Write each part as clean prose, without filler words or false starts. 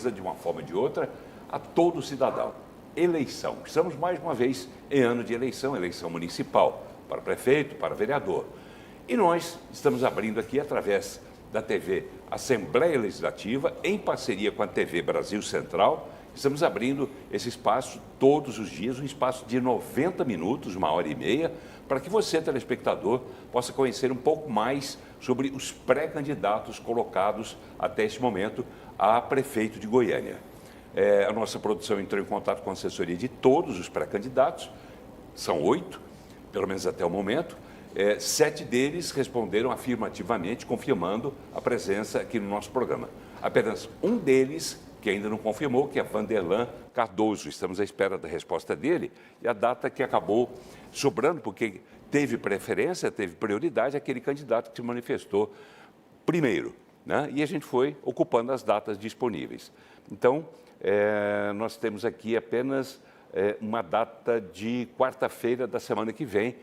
precisa, de uma forma ou de outra, a todo cidadão. Eleição. Estamos, mais uma vez, em ano de eleição, eleição municipal, para prefeito, para vereador. E nós estamos abrindo aqui, através da TV Assembleia Legislativa, em parceria com a TV Brasil Central, estamos abrindo esse espaço todos os dias, um espaço de 90 minutos, 1h30, para que você, telespectador, possa conhecer um pouco mais sobre os pré-candidatos colocados até esse momento a prefeito de Goiânia. A nossa produção entrou em contato com a assessoria de todos os pré-candidatos, são 8, pelo menos até o momento. 7 deles responderam afirmativamente, confirmando a presença aqui no nosso programa. Apenas um deles, que ainda não confirmou, que é Vanderlan Cardoso. Estamos à espera da resposta dele e a data que acabou sobrando, porque teve preferência, teve prioridade, aquele candidato que se manifestou primeiro, né? E a gente foi ocupando as datas disponíveis. Então, nós temos aqui apenas uma data de quarta-feira da semana que vem,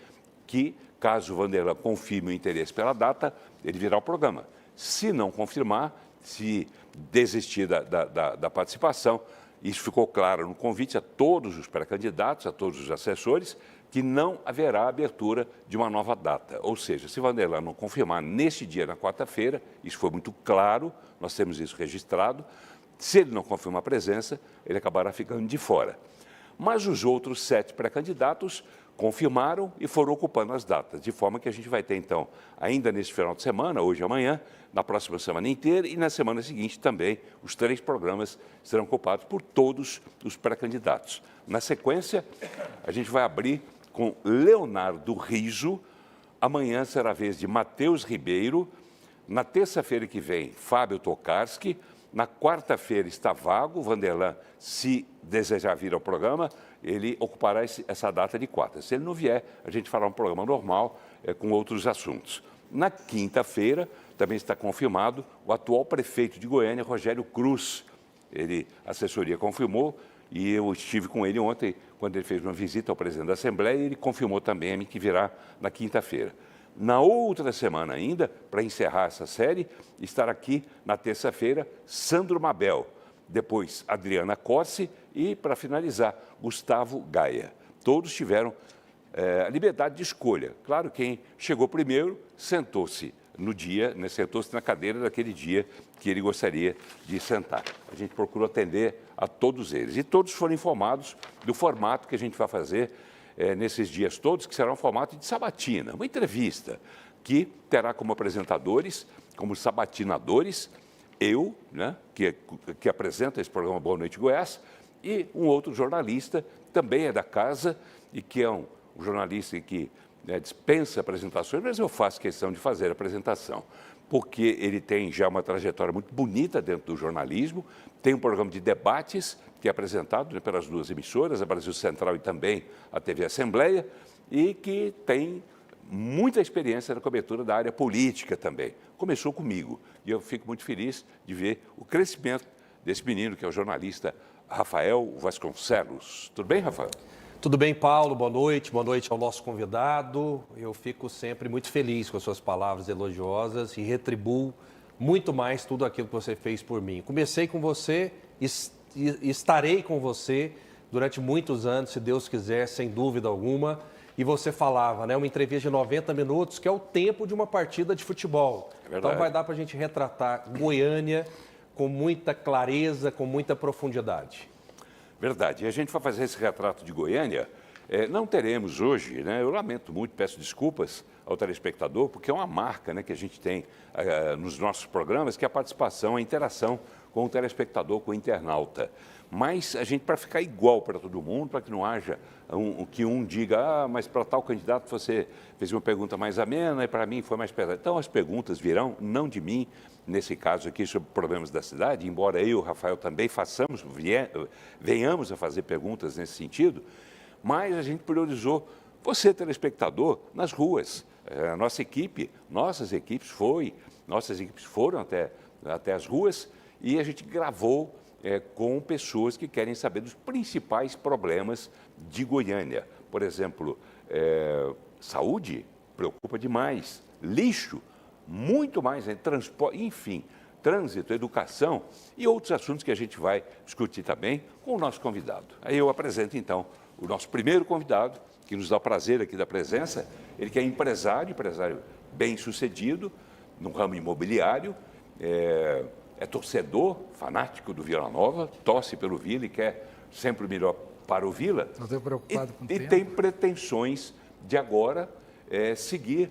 que, caso o Vanderlan confirme o interesse pela data, ele virá ao programa. Se não confirmar, se desistir da participação, isso ficou claro no convite a todos os pré-candidatos, a todos os assessores, que não haverá abertura de uma nova data. Ou seja, se Vanderlan não confirmar neste dia, na quarta-feira, isso foi muito claro, nós temos isso registrado, se ele não confirmar a presença, ele acabará ficando de fora. Mas os outros 7 pré-candidatos confirmaram e foram ocupando as datas, de forma que a gente vai ter, então, ainda nesse final de semana, hoje e amanhã, na próxima semana inteira e na semana seguinte também, os 3 programas serão ocupados por todos os pré-candidatos. Na sequência, a gente vai abrir com Leonardo Riso, amanhã será a vez de Matheus Ribeiro, na terça-feira que vem, Fábio Tokarski, na quarta-feira está vago, Vanderlan, se desejar vir ao programa, ele ocupará essa data de quarta. Se ele não vier, a gente fará um programa normal com outros assuntos. Na quinta-feira, também está confirmado o atual prefeito de Goiânia, Rogério Cruz. A assessoria confirmou e eu estive com ele ontem, quando ele fez uma visita ao presidente da Assembleia, e ele confirmou também a mim que virá na quinta-feira. Na outra semana ainda, para encerrar essa série, estará aqui na terça-feira Sandro Mabel, depois Adriana Corsi e, para finalizar, Gustavo Gaia. Todos tiveram a liberdade de escolha. Claro, quem chegou primeiro sentou-se no dia, né, sentou-se na cadeira daquele dia que ele gostaria de sentar. A gente procurou atender a todos eles. E todos foram informados do formato que a gente vai fazer nesses dias todos, que será um formato de sabatina, uma entrevista, que terá como apresentadores, como sabatinadores, eu, né, que apresenta esse programa Boa Noite Goiás, e um outro jornalista, também é da casa, e que é um jornalista que dispensa apresentações, mas eu faço questão de fazer a apresentação, porque ele tem já uma trajetória muito bonita dentro do jornalismo, tem um programa de debates, que é apresentado, né, pelas 2 emissoras, a Brasil Central e também a TV Assembleia, e que tem muita experiência na cobertura da área política também. Começou comigo, e eu fico muito feliz de ver o crescimento desse menino, que é o jornalista Rafael Vasconcelos. Tudo bem, Rafael? Tudo bem, Paulo? Boa noite ao nosso convidado. Eu fico sempre muito feliz com as suas palavras elogiosas e retribuo muito mais tudo aquilo que você fez por mim. Comecei com você e estarei com você durante muitos anos, se Deus quiser, sem dúvida alguma. E você falava, né, uma entrevista de 90 minutos, que é o tempo de uma partida de futebol. Então vai dar para a gente retratar Goiânia com muita clareza, com muita profundidade. Verdade. E a gente vai fazer esse retrato de Goiânia. Não teremos hoje, né? Eu lamento muito, peço desculpas ao telespectador, porque é uma marca, né, que a gente tem nos nossos programas, que é a participação, a interação com o telespectador, com o internauta. Mas a gente, para ficar igual para todo mundo, para que não haja que um diga, mas para tal candidato você fez uma pergunta mais amena e para mim foi mais pesada. Então as perguntas virão, não de mim, nesse caso aqui, sobre problemas da cidade, embora eu e o Rafael também venhamos a fazer perguntas nesse sentido, mas a gente priorizou você, telespectador, nas ruas. Nossas equipes foram até as ruas e a gente gravou com pessoas que querem saber dos principais problemas de Goiânia. Por exemplo, saúde preocupa demais, lixo, muito mais, transporte, enfim, trânsito, educação e outros assuntos que a gente vai discutir também com o nosso convidado. Aí eu apresento, então, o nosso primeiro convidado, que nos dá o prazer aqui da presença. Ele que é empresário bem-sucedido no ramo imobiliário, é torcedor fanático do Vila Nova, torce pelo Vila e quer sempre o melhor para o Vila. Não estou preocupado com o E tempo. tem pretensões de agora seguir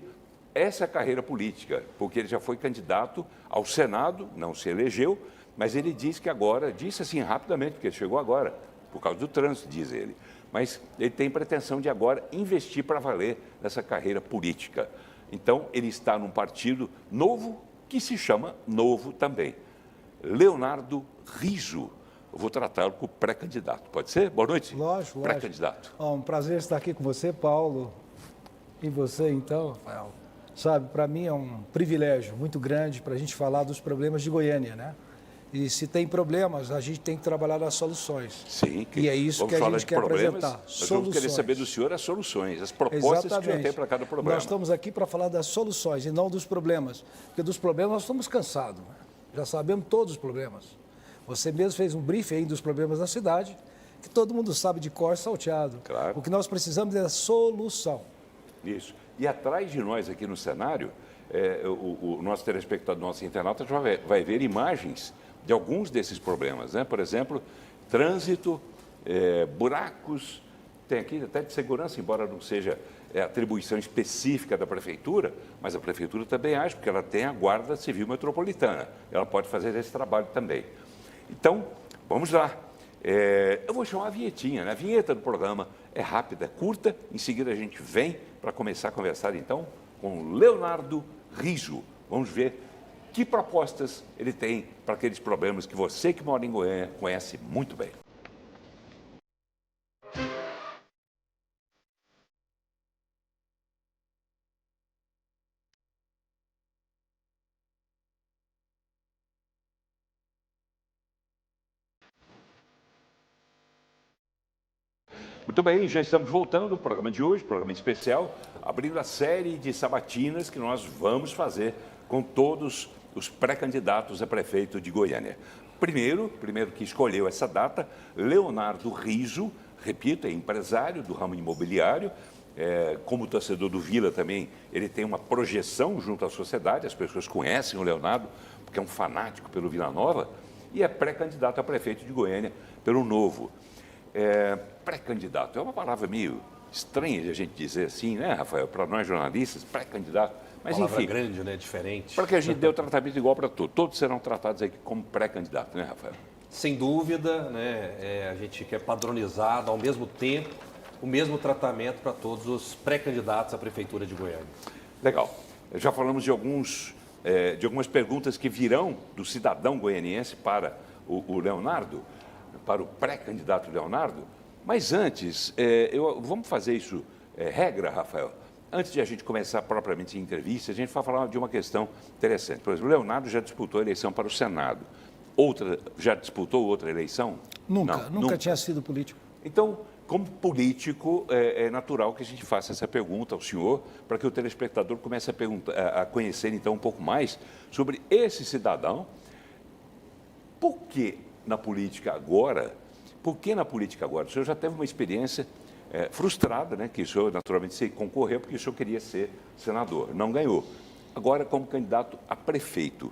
essa carreira política, porque ele já foi candidato ao Senado, não se elegeu, mas ele disse que agora, disse assim rapidamente, porque ele chegou agora, por causa do trânsito, diz ele, mas ele tem pretensão de agora investir para valer nessa carreira política. Então, ele está num partido novo, que se chama Novo também. Leonardo Riso. Eu vou tratá-lo como pré-candidato. Pode ser? Boa noite. Lógico. Pré-candidato. Um prazer estar aqui com você, Paulo. E você, então, Rafael. Sabe, para mim é um privilégio muito grande para a gente falar dos problemas de Goiânia, né? E se tem problemas, a gente tem que trabalhar nas soluções. Sim. E é isso que a gente quer apresentar. Nós vamos querer saber do senhor as soluções, as propostas que o senhor tem para cada problema. Nós estamos aqui para falar das soluções e não dos problemas. Porque dos problemas nós estamos cansados. Né? Já sabemos todos os problemas. Você mesmo fez um briefing aí dos problemas da cidade, que todo mundo sabe de cor salteado. Claro. O que nós precisamos é a solução. Isso. E atrás de nós aqui no cenário, o nosso telespectador, nosso internauta já vai ver imagens de alguns desses problemas, né? Por exemplo, trânsito, buracos, tem aqui até de segurança, embora não seja atribuição específica da prefeitura, mas a prefeitura também age, porque ela tem a Guarda Civil Metropolitana, ela pode fazer esse trabalho também. Então, vamos lá. Eu vou chamar a vinhetinha, né? A vinheta do programa é rápida, curta, em seguida a gente vem para começar a conversar então com Leonardo Riso. Vamos ver que propostas ele tem para aqueles problemas que você que mora em Goiânia conhece muito bem. Muito bem, já estamos voltando ao programa de hoje, programa especial, abrindo a série de sabatinas que nós vamos fazer com todos os pré-candidatos a prefeito de Goiânia. Primeiro que escolheu essa data, Leonardo Riso, repito, é empresário do ramo imobiliário, como torcedor do Vila também, ele tem uma projeção junto à sociedade, as pessoas conhecem o Leonardo, porque é um fanático pelo Vila Nova, e é pré-candidato a prefeito de Goiânia pelo Novo. Pré-candidato é uma palavra meio estranha de a gente dizer assim, né, Rafael? Para nós jornalistas, pré-candidato. Mas palavra enfim, grande, né? Diferente. para que a gente dê o tratamento igual para todos. Todos serão tratados aqui como pré-candidato, né, Rafael? Sem dúvida, né? A gente quer padronizar, ao mesmo tempo, o mesmo tratamento para todos os pré-candidatos à Prefeitura de Goiânia. Legal. Já falamos de algumas perguntas que virão do cidadão goianiense para o Leonardo, para o pré-candidato Leonardo. Mas antes, vamos fazer isso regra, Rafael. Antes de a gente começar propriamente a entrevista, a gente vai falar de uma questão interessante. Por exemplo, o Leonardo já disputou a eleição para o Senado. Já disputou outra eleição? Nunca tinha sido político. Então, como político, é natural que a gente faça essa pergunta ao senhor, para que o telespectador comece a conhecer, então, um pouco mais sobre esse cidadão. Por que na política agora? Por que na política agora? O senhor já teve uma experiência frustrada, né? Que o senhor naturalmente concorreu porque o senhor queria ser senador, não ganhou. Agora, como candidato a prefeito,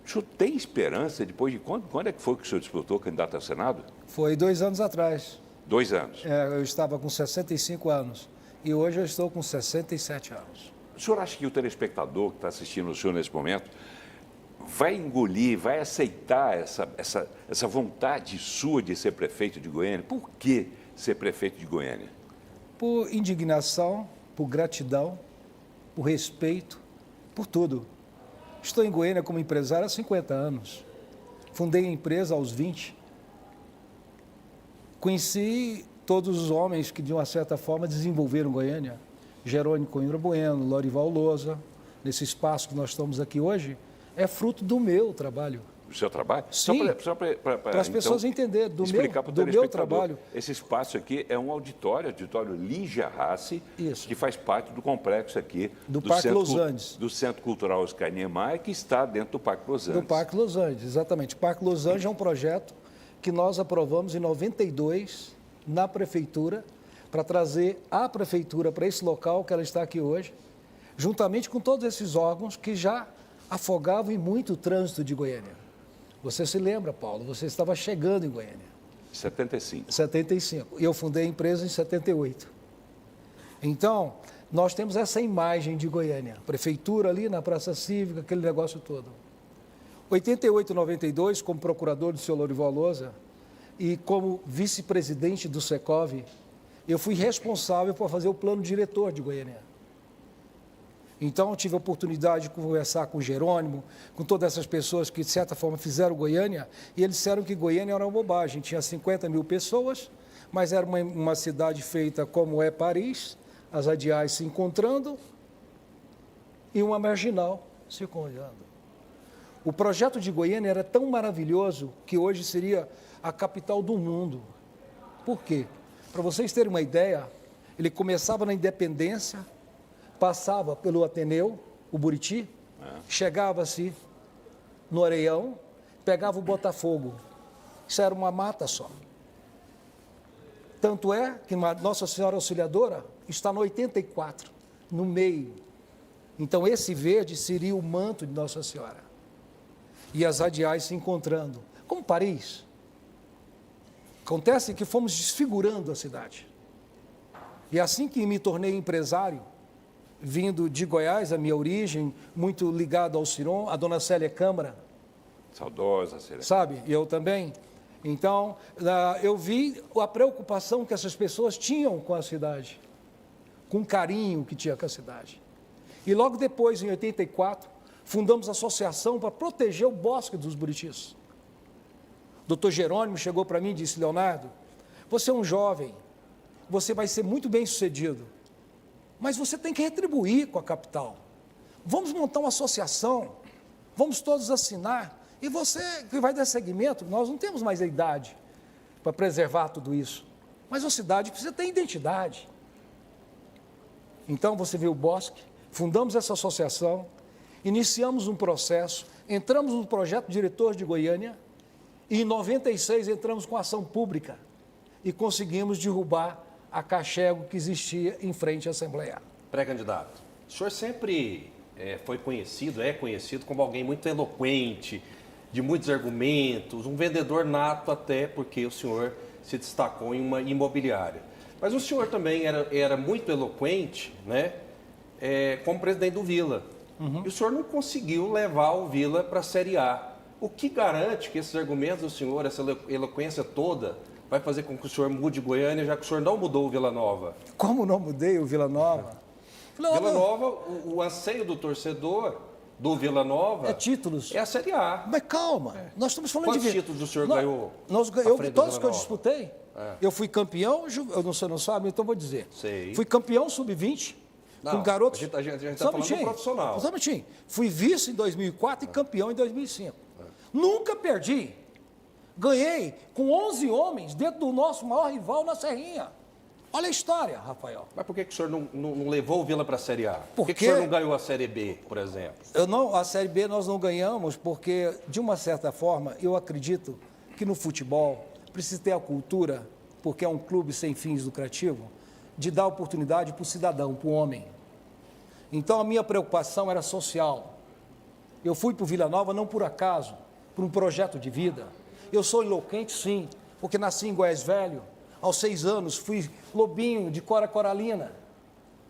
o senhor tem esperança depois de quando é que foi que o senhor disputou candidato ao Senado? Foi 2 anos atrás. 2 anos. Eu estava com 65 anos e hoje eu estou com 67 anos. O senhor acha que o telespectador que está assistindo o senhor nesse momento vai engolir, vai aceitar essa vontade sua de ser prefeito de Goiânia? Por que ser prefeito de Goiânia? Por indignação, por gratidão, por respeito, por tudo. Estou em Goiânia como empresário há 50 anos. Fundei a empresa aos 20. Conheci todos os homens que, de uma certa forma, desenvolveram Goiânia. Jerônimo Coimbra Bueno, Lorival Lousa. Nesse espaço que nós estamos aqui hoje, é fruto do meu trabalho. o seu trabalho? Sim, para as pessoas entenderem explicar para o do meu trabalho. Esse espaço aqui é um auditório Lígia Rassi, que faz parte do complexo aqui do Parque Los Andes. Do Centro Cultural Oscar Niemeyer, que está dentro do Parque Los Andes. Do Parque Los Andes, exatamente. O Parque Los Andes é um projeto que nós aprovamos em 92 na Prefeitura, para trazer a Prefeitura para esse local que ela está aqui hoje, juntamente com todos esses órgãos que já afogavam em muito o trânsito de Goiânia. Você se lembra, Paulo, você estava chegando em Goiânia. 75. 75. E eu fundei a empresa em 78. Então, nós temos essa imagem de Goiânia. Prefeitura ali na Praça Cívica, aquele negócio todo. 88 e 92, como procurador do senhor Lorival Lousa e como vice-presidente do Secov, eu fui responsável por fazer o plano diretor de Goiânia. Então, eu tive a oportunidade de conversar com o Jerônimo, com todas essas pessoas que, de certa forma, fizeram Goiânia, e eles disseram que Goiânia era uma bobagem. Tinha 50 mil pessoas, mas era uma cidade feita como é Paris, as radiais se encontrando e uma marginal se encontrando. O projeto de Goiânia era tão maravilhoso que hoje seria a capital do mundo. Por quê? Para vocês terem uma ideia, ele começava na Independência, passava pelo Ateneu, o Buriti, chegava-se no Areião, pegava o Botafogo. Isso era uma mata só. Tanto é que Nossa Senhora Auxiliadora está no 84, no meio. Então, esse verde seria o manto de Nossa Senhora. E as radiais se encontrando. Como Paris. Acontece que fomos desfigurando a cidade. E assim que me tornei empresário, vindo de Goiás, a minha origem, muito ligado ao Ciron, a dona Célia Câmara. Saudosa Célia. Sabe? E eu também. Então, eu vi a preocupação que essas pessoas tinham com a cidade, com o carinho que tinha com a cidade. E logo depois, em 84, fundamos a associação para proteger o bosque dos Buritis. O doutor Jerônimo chegou para mim e disse: Leonardo, você é um jovem, você vai ser muito bem sucedido, mas você tem que retribuir com a capital. Vamos montar uma associação, vamos todos assinar, e você que vai dar seguimento, nós não temos mais a idade para preservar tudo isso, mas a cidade precisa ter identidade. Então você vê o bosque, fundamos essa associação, iniciamos um processo, entramos no projeto diretor de Goiânia, e em 96 entramos com ação pública e conseguimos derrubar a cachego que existia em frente à Assembleia. Pré-candidato, o senhor sempre foi conhecido, é conhecido como alguém muito eloquente, de muitos argumentos, um vendedor nato até porque o senhor se destacou em uma imobiliária. Mas o senhor também era muito eloquente, né, como presidente do Vila. E o senhor não conseguiu levar o Vila para a Série A. O que garante que esses argumentos do senhor, essa eloquência toda, vai fazer com que o senhor mude Goiânia, já que o senhor não mudou o Vila Nova? Como não mudei o Vila Nova? Vila Nova, o anseio do torcedor do Vila Nova é títulos. É a Série A. Mas calma, nós estamos falando Quantos títulos o senhor ganhou? Todos que eu disputei. Eu fui campeão, eu não sei, não sabe, então vou dizer. Sei. Fui campeão sub-20 com garotos. A gente está falando do profissional. Fui vice em 2004 e campeão em 2005. Nunca perdi. Ganhei com 11 homens dentro do nosso maior rival na Serrinha. Olha a história, Rafael. Mas por que o senhor não levou o Vila para a Série A? Por que o Porque senhor não ganhou a Série B, por exemplo? A Série B nós não ganhamos porque, de uma certa forma, eu acredito que no futebol precisa ter a cultura, porque é um clube sem fins lucrativos, de dar oportunidade para o cidadão, para o homem. Então, a minha preocupação era social. Eu fui para o Vila Nova não por acaso, por um projeto de vida. Eu sou eloquente, sim, porque nasci em Goiás Velho. Aos 6 anos fui lobinho de Cora Coralina.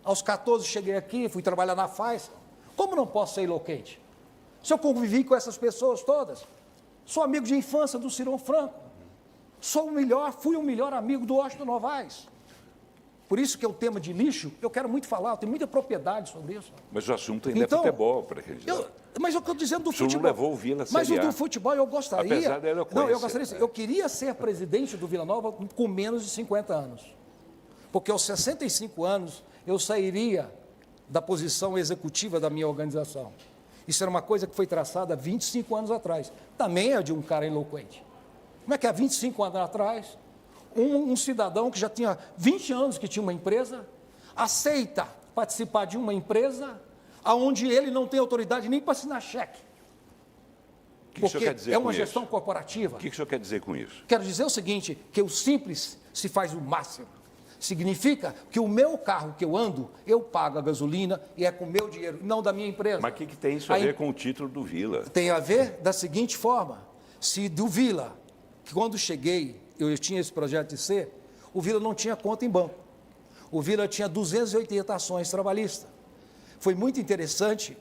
Aos 14 cheguei aqui, fui trabalhar na FAIS. Como não posso ser eloquente? Se eu convivi com essas pessoas todas, sou amigo de infância do Cirão Franco. Fui o melhor amigo do Washington Novaes. Por isso que é o tema de lixo, eu quero muito falar, eu tenho muita propriedade sobre isso. Mas o assunto ainda é futebol, para acreditar. Mas eu estou dizendo do futebol. O senhor não levou o Vila a Série A. Mas o do futebol eu gostaria. Apesar da eloquência. Não, eu gostaria. Eu queria ser presidente do Vila Nova com menos de 50 anos. Porque aos 65 anos eu sairia da posição executiva da minha organização. Isso era uma coisa que foi traçada há 25 anos atrás. Também é de um cara eloquente. Como é que há 25 anos atrás, um cidadão que já tinha 20 anos que tinha uma empresa, aceita participar de uma empresa onde ele não tem autoridade nem para assinar cheque? O que o senhor quer dizer com isso? É uma gestão corporativa. O que o senhor quer dizer com isso? Quero dizer o seguinte, que o simples se faz o máximo. Significa que o meu carro que eu ando, eu pago a gasolina e é com o meu dinheiro, não da minha empresa. Mas o que tem isso a ver com o título do Vila? Tem a ver da seguinte forma, se do Vila, que quando cheguei, eu tinha esse projeto de ser, o Vila não tinha conta em banco. O Vila tinha 280 ações trabalhistas. Foi muito interessante,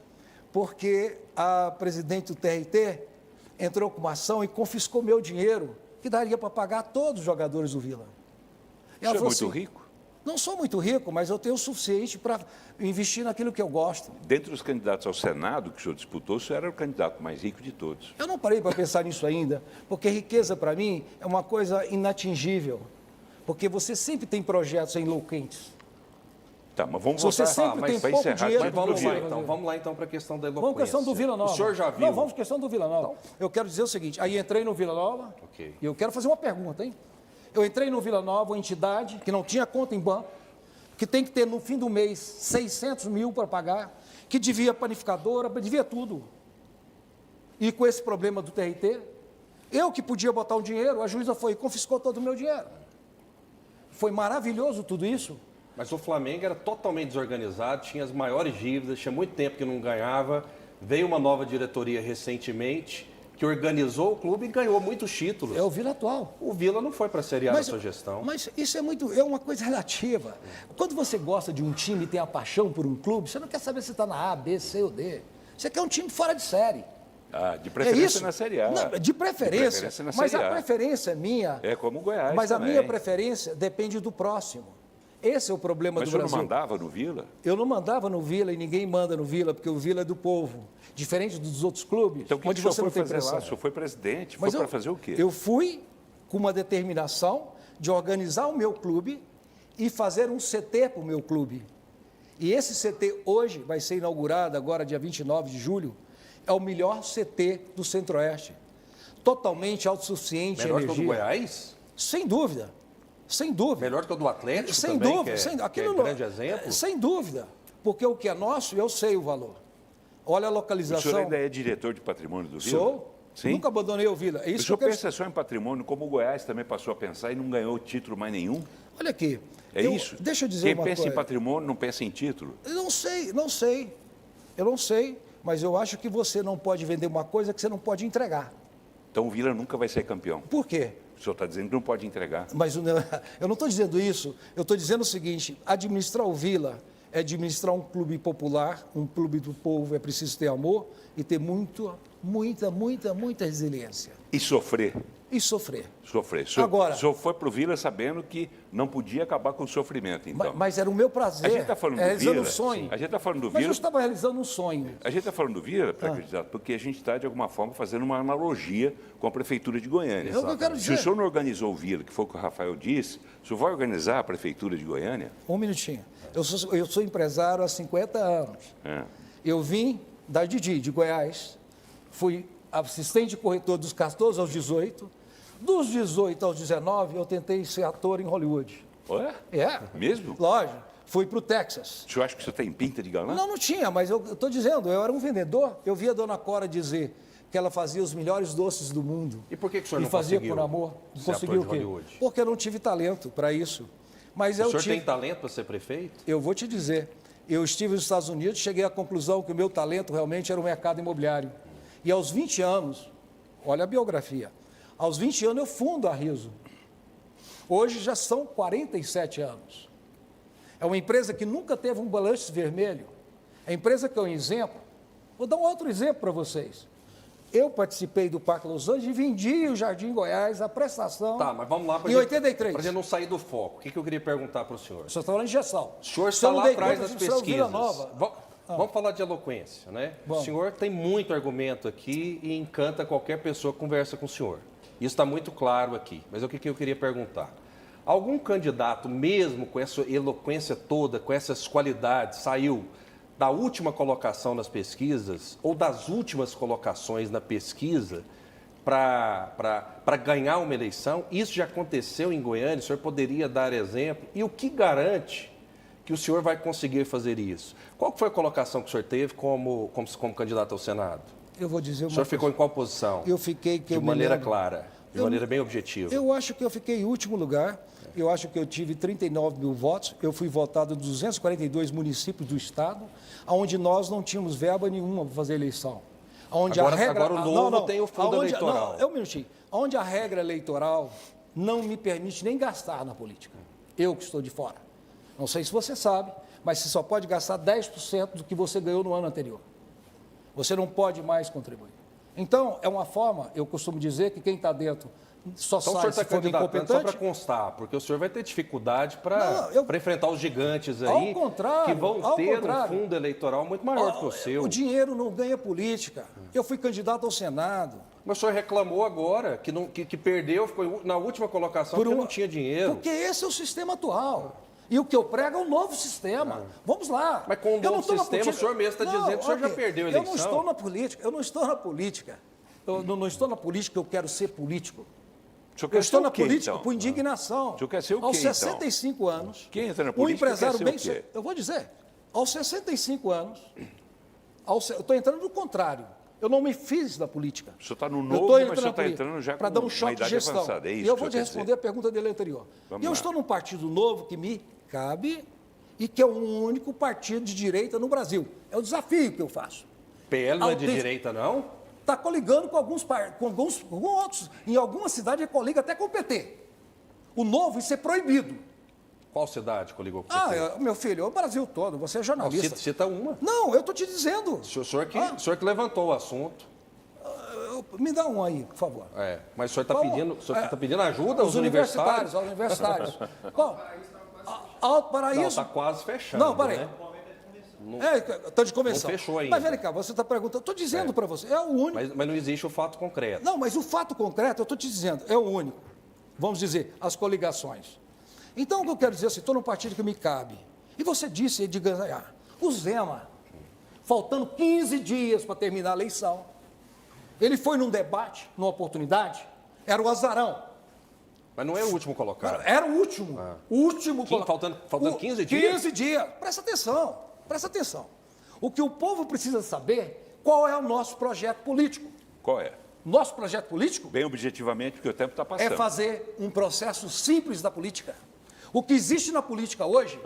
porque a presidente do TRT entrou com uma ação e confiscou meu dinheiro, que daria para pagar todos os jogadores do Vila. Você é muito rico? Não sou muito rico, mas eu tenho o suficiente para investir naquilo que eu gosto. Dentre os candidatos ao Senado que o senhor disputou, o senhor era o candidato mais rico de todos. Eu não parei para pensar nisso ainda, porque riqueza para mim é uma coisa inatingível. Porque você sempre tem projetos enlouquentes. Tá, mas vamos Você voltar sempre tem para pouco encerrar. dinheiro Mas para Vamos você lá, fazer. então. Vamos lá, então, para a questão da eloquência. Vamos à questão do Vila Nova. O senhor já viu? Não, vamos à questão do Vila Nova. Eu quero dizer o seguinte, aí entrei no Vila Nova, Ok. e eu quero fazer uma pergunta, hein? Eu entrei no Vila Nova, uma entidade que não tinha conta em banco, que tem que ter no fim do mês 600 mil para pagar, que devia panificadora, devia tudo. E com esse problema do TRT, eu que podia botar um dinheiro, a juíza foi e confiscou todo o meu dinheiro. Foi maravilhoso tudo isso. Mas o Flamengo era totalmente desorganizado, tinha as maiores dívidas, tinha muito tempo que não ganhava. Veio uma nova diretoria recentemente, que organizou o clube e ganhou muitos títulos. É o Vila atual. O Vila não foi para a Série A na sua gestão. Mas isso é uma coisa relativa. Quando você gosta de um time e tem a paixão por um clube, você não quer saber se está na A, B, C ou D. Você quer um time fora de série. Ah, de É preferência isso? na Série A. Não, de preferência. na Mas Série a A. preferência minha. É como o Goiás Mas também. a minha preferência depende do próximo. Esse é o problema Mas do o senhor Brasil. não mandava no Vila? Eu não mandava no Vila e ninguém manda no Vila, porque o Vila é do povo. Diferente dos outros clubes, Então o que onde o senhor você foi não tem fazer pressão. lá? O senhor foi presidente, Mas foi para fazer o quê? Eu fui com uma determinação de organizar o meu clube e fazer um CT para o meu clube. E esse CT hoje vai ser inaugurado agora, dia 29 de julho, é o melhor CT do Centro-Oeste. Totalmente autossuficiente em Melhor que o energia. do Goiás? Sem dúvida. Sem dúvida. Melhor que o do Atlético Sem também, dúvida. que é grande exemplo? Sem dúvida. Porque o que é nosso, eu sei o valor. Olha a O localização. senhor ainda é diretor de patrimônio do Vila? Sou. Sim? Nunca abandonei o Vila. É O isso que senhor eu quero... pensa só em patrimônio, como o Goiás também passou a pensar e não ganhou título mais nenhum? Olha aqui. É isso? Deixa eu dizer Quem uma pensa coisa. em patrimônio não pensa em título. Eu não sei. Eu não sei, mas eu acho que você não pode vender uma coisa que você não pode entregar. Então o Vila nunca vai ser campeão. Por quê? O senhor está dizendo que não pode entregar. Mas eu não estou dizendo isso. Eu estou dizendo o seguinte: administrar o Vila é administrar um clube popular, um clube do povo. É preciso ter amor e ter muita resiliência. E sofrer. E sofrer. Sofrer. Agora- O senhor foi para o Vila sabendo que não podia acabar com o sofrimento, então. Mas era o meu prazer. A gente está falando do realizando Vila. um sonho. A gente está falando do Mas eu Vila. estava realizando um sonho. A gente está falando do Vila, pré-candidato, porque a gente está, de alguma forma, fazendo uma analogia com a Prefeitura de Goiânia. É o que eu quero Se dizer. o senhor não organizou o Vila, que foi o que o Rafael disse, o senhor vai organizar a Prefeitura de Goiânia? Um minutinho. Eu sou empresário há 50 anos. É. Eu vim da Didi, de Goiás, fui assistente corretor dos 14 aos 18. Dos 18 aos 19, eu tentei ser ator em Hollywood. Ué? É. Mesmo? Lógico. Fui para o Texas. O senhor acha que o senhor tem pinta de galã? Não tinha, mas eu estou dizendo, eu era um vendedor. Eu vi a dona Cora dizer que ela fazia os melhores doces do mundo. E por que o senhor E não fazia conseguiu por amor. ser Conseguiu ator o de quê? Hollywood? Porque eu não tive talento para isso. Mas O eu senhor tive. tem talento para ser prefeito? Eu vou te dizer, eu estive nos Estados Unidos, cheguei à conclusão que o meu talento realmente era o mercado imobiliário. E aos 20 anos, olha a biografia, aos 20 anos eu fundo a Riso. Hoje já são 47 anos. É uma empresa que nunca teve um balanço vermelho. É a empresa que é um exemplo. Vou dar um outro exemplo para vocês. Eu participei do Parque Los Angeles e vendi o Jardim Goiás, a prestação, Tá, mas vamos lá em 83. Para a gente não sair do foco. O que eu queria perguntar para o senhor? Só está falando de Gessal. O senhor Se está eu não lá dei atrás conta, das se eu Vila pesquisas. Nova. Vamos falar de eloquência, né? Vamos. O senhor tem muito argumento aqui e encanta qualquer pessoa que conversa com o senhor. Isso está muito claro aqui. Mas o que eu queria perguntar? Algum candidato, mesmo com essa eloquência toda, com essas qualidades, saiu da última colocação nas pesquisas, ou das últimas colocações na pesquisa, para ganhar uma eleição? Isso já aconteceu em Goiânia? O senhor poderia dar exemplo? E o que garante que o senhor vai conseguir fazer isso? Qual foi a colocação que o senhor teve como candidato ao Senado? Eu vou dizer uma O senhor coisa. ficou em qual posição? Eu fiquei... De maneira clara, de maneira bem objetiva. Eu acho que eu fiquei em último lugar. Eu acho que eu tive 39 mil votos. Eu fui votado em 242 municípios do Estado, onde nós não tínhamos verba nenhuma para fazer eleição. Onde Agora o Novo tem o fundo eleitoral. Não, um minutinho. Onde a regra eleitoral não me permite nem gastar na política. Eu que estou de fora. Não sei se você sabe, mas você só pode gastar 10% do que você ganhou no ano anterior. Você não pode mais contribuir. Então, é uma forma, eu costumo dizer que quem está dentro só Então, sai o senhor se está for candidatando incompetente. só para constar, porque o senhor vai ter dificuldade para enfrentar os gigantes aí, Ao contrário, que vão ao ter contrário. um fundo eleitoral muito maior que o seu. O dinheiro não ganha política. Eu fui candidato ao Senado. Mas o senhor reclamou agora que perdeu, ficou na última colocação porque não tinha dinheiro. Porque esse é o sistema atual. E o que eu prego é um novo sistema. Vamos lá. Mas com o novo sistema, o senhor mesmo está dizendo que o senhor já perdeu a eleição. Eu não estou na política. Eu não estou na política. Eu não estou na política, eu quero ser político. Eu estou na política por indignação. O senhor quer ser o quê, aos 65 anos, Quem entra na um política empresário quer bem... ser o quê? Eu vou dizer, aos 65 anos, eu estou entrando no contrário. Eu não me fiz da política. O senhor está no Eu novo, estou mas o senhor está política entrando já para com dar um uma choque de idade gestão. avançada. É isso E eu que vou o te senhor quer responder dizer. a pergunta dele anterior. Vamos Eu lá. estou num partido novo que me cabe e que é o único partido de direita no Brasil. É o desafio que eu faço. PL não é de direita, não? Está coligando com com outros. Em alguma cidade ele coliga até com o PT. O novo, isso é proibido. Qual cidade coligou com o PT? Meu filho, é o Brasil todo, você é jornalista. Cita uma. Não, eu estou te dizendo. O senhor que levantou o assunto. Me dá um aí, por favor. Mas o senhor está pedindo ajuda aos universitários? Aos universitários. Bom, Alto Paraíso... Não, está quase fechando. Não, peraí. Né? Estou de convenção. Não fechou ainda. Mas, vem cá, você está perguntando... Estou dizendo para você, é o único... Mas não existe o fato concreto. Não, mas o fato concreto, eu estou te dizendo, é o único. Vamos dizer, as coligações. Então, o que eu quero dizer assim, estou num partido que me cabe. E você disse de ganhar. O Zema, faltando 15 dias para terminar a eleição, ele foi num debate, numa oportunidade, era o azarão. Mas não é o último colocado. Era o último. O último colocado. Faltando 15 dias? 15 dias. Presta atenção, presta atenção. O que o povo precisa saber, qual é o nosso projeto político. Qual é? Nosso projeto político Bem objetivamente, porque o tempo está passando. é fazer um processo simples da política. O que existe na política hoje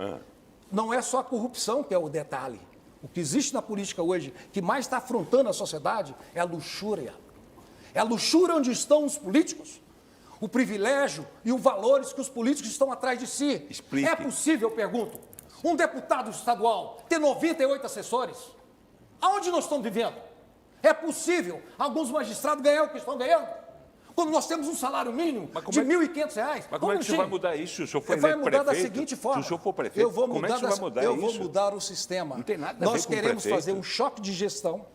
não é só a corrupção, que é o detalhe. O que existe na política hoje, que mais está afrontando a sociedade, é a luxúria. É a luxúria onde estão os políticos. O privilégio e os valores que os políticos estão atrás de si. Explique. É possível, eu pergunto, um deputado estadual ter 98 assessores? Aonde nós estamos vivendo? É possível alguns magistrados ganhar o que estão ganhando? Quando nós temos um salário mínimo de R$ 1.500. Mas como é que o senhor vai mudar isso se o senhor for Vai eleito mudar da prefeito? seguinte forma. Se o senhor for prefeito, como é que o senhor vai mudar eu isso? vou mudar o sistema. Não tem nada a ver Nós com o queremos prefeito. fazer um choque de gestão.